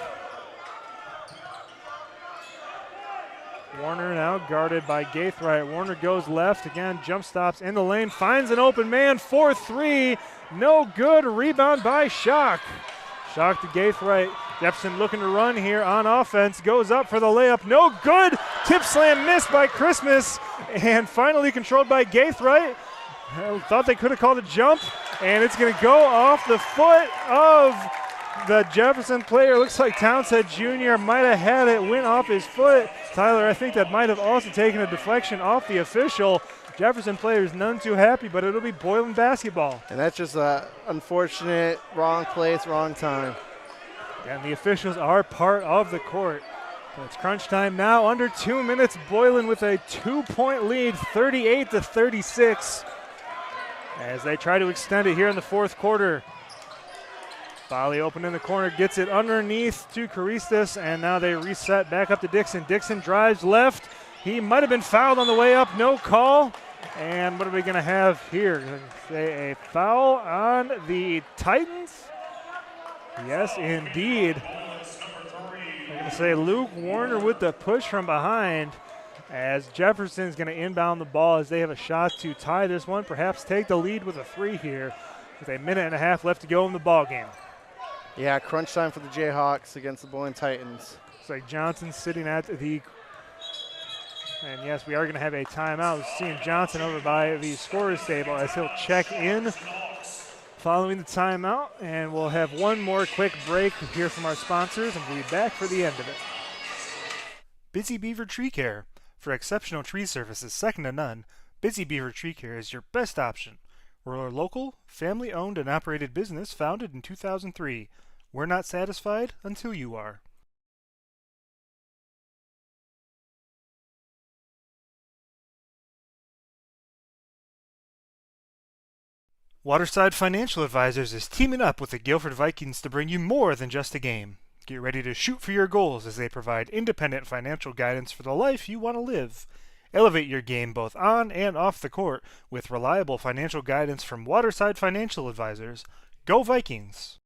Speaker 1: Warner now guarded by Gaithright. Warner goes left again, jump stops in the lane, finds an open man, 4-3, no good. Rebound by Shock. Shock to Gaithright. Jefferson looking to run here on offense, goes up for the layup, no good. Tip slam missed by Christmas, and finally controlled by Gaithright. Thought they could have called a jump, and it's going to go off the foot of the Jefferson player. Looks like Townsend Jr. might have had it, went off his foot. Tyler, I think that might have also taken a deflection off the official. Jefferson player is none too happy, but it'll be Boylan basketball.
Speaker 2: And that's just an unfortunate wrong place, wrong time.
Speaker 1: And the officials are part of the court. So it's crunch time now. Under 2 minutes, Boylan with a 2-point lead, 38-36, as they try to extend it here in the fourth quarter. Bali open in the corner, gets it underneath to Caristas, and now they reset back up to Dixon. Dixon drives left. He might have been fouled on the way up, no call. And what are we going to have here? Say a foul on the Titans? Yes, indeed. I'm going to say Luke Warner with the push from behind, as Jefferson's going to inbound the ball as they have a shot to tie this one, perhaps take the lead with a 3 here with a minute and a half left to go in the ball game.
Speaker 2: Yeah, crunch time for the Jayhawks against the Boylan Titans.
Speaker 1: Looks like Johnson sitting at the, and yes, we are going to have a timeout. We're seeing Johnson over by the scorer's table as he'll check in following the timeout, and we'll have one more quick break here from our sponsors, and we'll be back for the end of it.
Speaker 5: Busy Beaver Tree Care. For exceptional tree services second to none, Busy Beaver Tree Care is your best option. We're a local, family-owned and operated business founded in 2003. We're not satisfied until you are. Waterside Financial Advisors is teaming up with the Guilford Vikings to bring you more than just a game. Get ready to shoot for your goals as they provide independent financial guidance for the life you want to live. Elevate your game both on and off the court with reliable financial guidance from Waterside Financial Advisors. Go Vikings!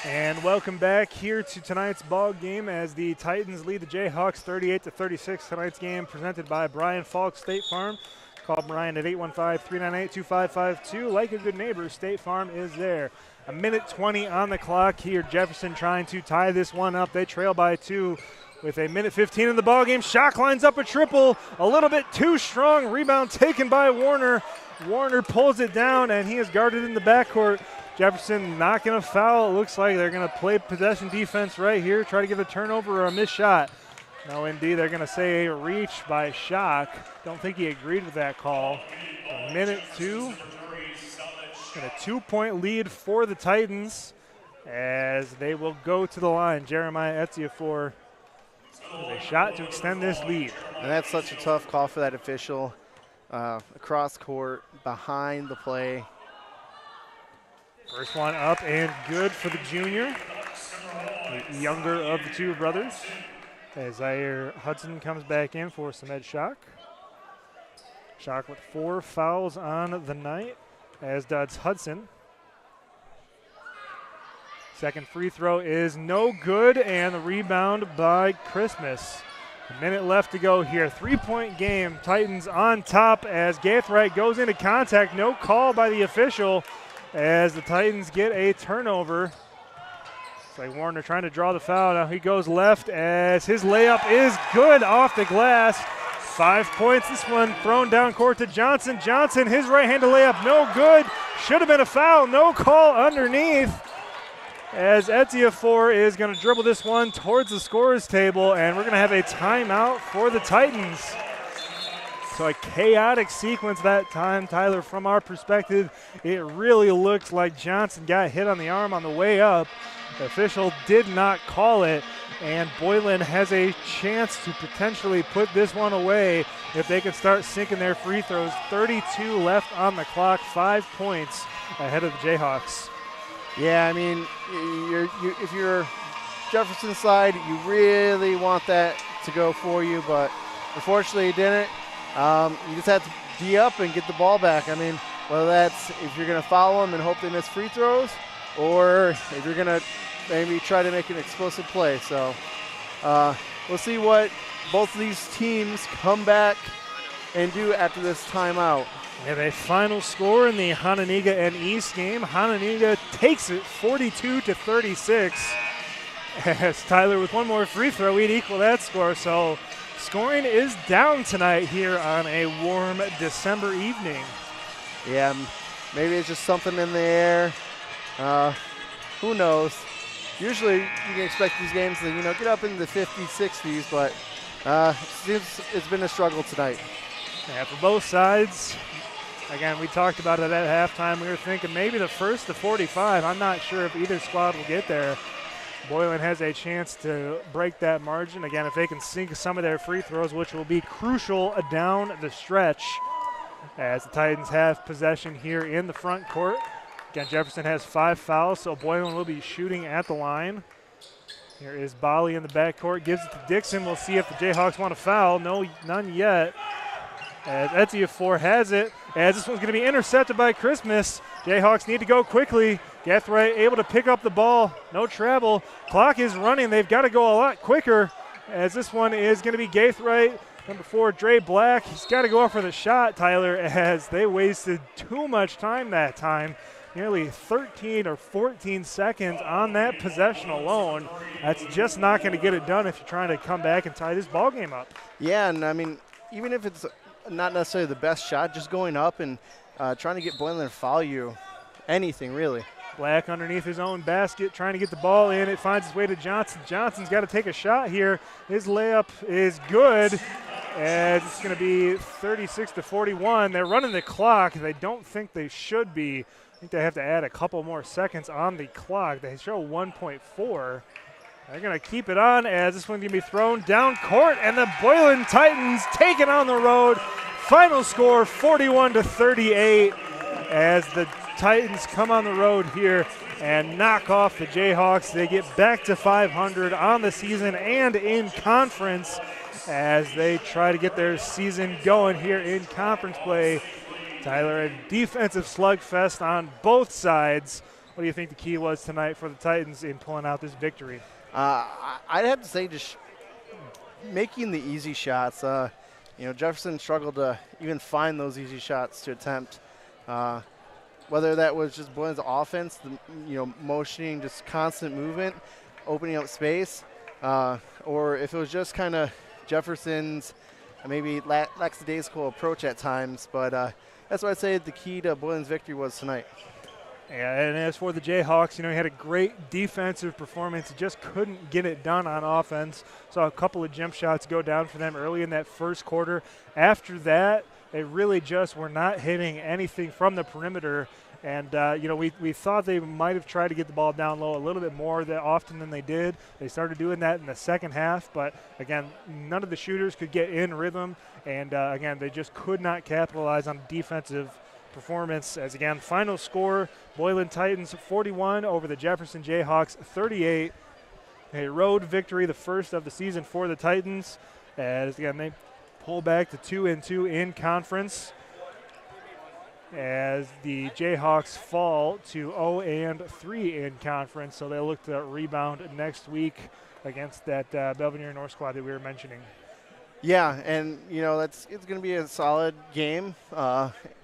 Speaker 1: And welcome back here to tonight's ball game as the Titans lead the Jayhawks 38-36. Tonight's game presented by Brian Faulk State Farm. Call Brian at 815-398-2552. Like a good neighbor, State Farm is there. A minute 20 on the clock here. Jefferson trying to tie this one up. They trail by 2 with a minute 15 in the ballgame. Shock lines up a triple, a little bit too strong. Rebound taken by Warner. Warner pulls it down, and he is guarded in the backcourt. Jefferson not going to foul. It looks like they're going to play possession defense right here, try to get a turnover or a missed shot. No, indeed, they're going to say a reach by Shock. Don't think he agreed with that call. A minute 2, and a 2-point lead for the Titans as they will go to the line. Jeremiah Etiafor with a shot to extend this lead.
Speaker 2: And that's such a tough call for that official. Across court, behind the play.
Speaker 1: First one up and good for the junior, the younger of the two brothers. As Zaire Hudson comes back in for Samed Shock. Shock with 4 fouls on the night, as does Hudson. Second free throw is no good, and the rebound by Christmas. A minute left to go here. 3-point game. Titans on top as Gaithright goes into contact. No call by the official as the Titans get a turnover. It's like Warner trying to draw the foul. Now he goes left as his layup is good off the glass. 5 points. This one thrown down court to Johnson. Johnson, his right-handed layup, no good. Should have been a foul. No call underneath. As Etiafor is going to dribble this one towards the scorer's table, and we're going to have a timeout for the Titans. So a chaotic sequence that time, Tyler. From our perspective, it really looks like Johnson got hit on the arm on the way up. The official did not call it, and Boylan has a chance to potentially put this one away if they can start sinking their free throws. 32 left on the clock, 5 points ahead of the Jayhawks.
Speaker 2: Yeah, I mean, if you're Jefferson side, you really want that to go for you, but unfortunately it didn't. You just have to D up and get the ball back. I mean, whether that's if you're going to foul them and hope they miss free throws, or if you're going to maybe try to make an explosive play. So we'll see what both of these teams come back and do after this timeout.
Speaker 1: We have a final score in the Hononegah and East game. Hononegah takes it 42-36. As Tyler, with one more free throw, we'd equal that score. So scoring is down tonight here on a warm December evening.
Speaker 2: Yeah, maybe it's just something in the air. Who knows? Usually you can expect these games to, get up in the 50s, 60s, but seems it's been a struggle tonight.
Speaker 1: Yeah, for both sides. Again, we talked about it at halftime. We were thinking maybe the first to 45. I'm not sure if either squad will get there. Boylan has a chance to break that margin. Again, if they can sink some of their free throws, which will be crucial down the stretch, as the Titans have possession here in the front court. Again, Jefferson has 5 fouls, so Boylan will be shooting at the line. Here is Bali in the backcourt, gives it to Dixon. We'll see if the Jayhawks want to foul. No, none yet. As Etiafor has it, as this one's going to be intercepted by Christmas. Jayhawks need to go quickly. Gaithright able to pick up the ball. No travel. Clock is running. They've got to go a lot quicker, as this one is going to be Gaithright. Number 4, Dre Black. He's got to go up for the shot, Tyler, as they wasted too much time that time. Nearly 13 or 14 seconds on that possession alone. That's just not going to get it done if you're trying to come back and tie this ball game up.
Speaker 2: Yeah, and I mean, even if it's not necessarily the best shot, just going up and trying to get Boylan to foul you. Anything, really.
Speaker 1: Black underneath his own basket, trying to get the ball in. It finds its way to Johnson. Johnson's got to take a shot here. His layup is good, and it's going to be 36-41. They're running the clock. They don't think they should be. I think they have to add a couple more seconds on the clock. They show 1.4. They're going to keep it on, as this one's going to be thrown down court, and the Boylan Titans take it on the road. Final score 41-38, as the Titans come on the road here and knock off the Jayhawks. They get back to 500 on the season and in conference, as they try to get their season going here in conference play. Tyler, a defensive slugfest on both sides. What do you think the key was tonight for the Titans in pulling out this victory?
Speaker 2: I'd have to say just making the easy shots. Jefferson struggled to even find those easy shots to attempt. Whether that was just Boylan's offense, motioning, just constant movement, opening up space. or if it was just kind of Jefferson's maybe lackadaisical approach at times. But that's why I'd say the key to Boylan's victory was tonight.
Speaker 1: Yeah, and as for the Jayhawks, he had a great defensive performance. He just couldn't get it done on offense. Saw a couple of jump shots go down for them early in that first quarter. After that, they really just were not hitting anything from the perimeter. And, we thought they might have tried to get the ball down low a little bit more often than they did. They started doing that in the second half. But, again, none of the shooters could get in rhythm. And, again, they just could not capitalize on defensive performance. As, again, final score, Boylan Titans 41 over the Jefferson Jayhawks 38. A road victory, the first of the season for the Titans. As, again, they pull back to 2-2 in conference, as the Jayhawks fall to 0-3 in conference, so they'll look to rebound next week against that Belvedere North squad that we were mentioning.
Speaker 2: Yeah, and it's going to be a solid game,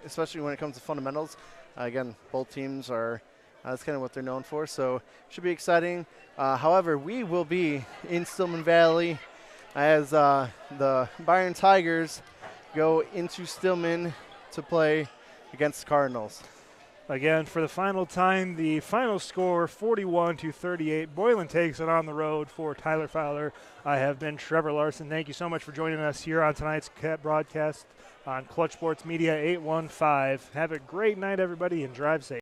Speaker 2: especially when it comes to fundamentals. Again, both teams are that's kind of what they're known for, so should be exciting. However, we will be in Stillman Valley as the Byron Tigers go into Stillman to play against the Cardinals.
Speaker 1: Again, for the final time, the final score 41-38. Boylan takes it on the road for Tyler Fowler. I have been Trevor Larson. Thank you so much for joining us here on tonight's broadcast on Clutch Sports Media 815. Have a great night, everybody, and drive safe.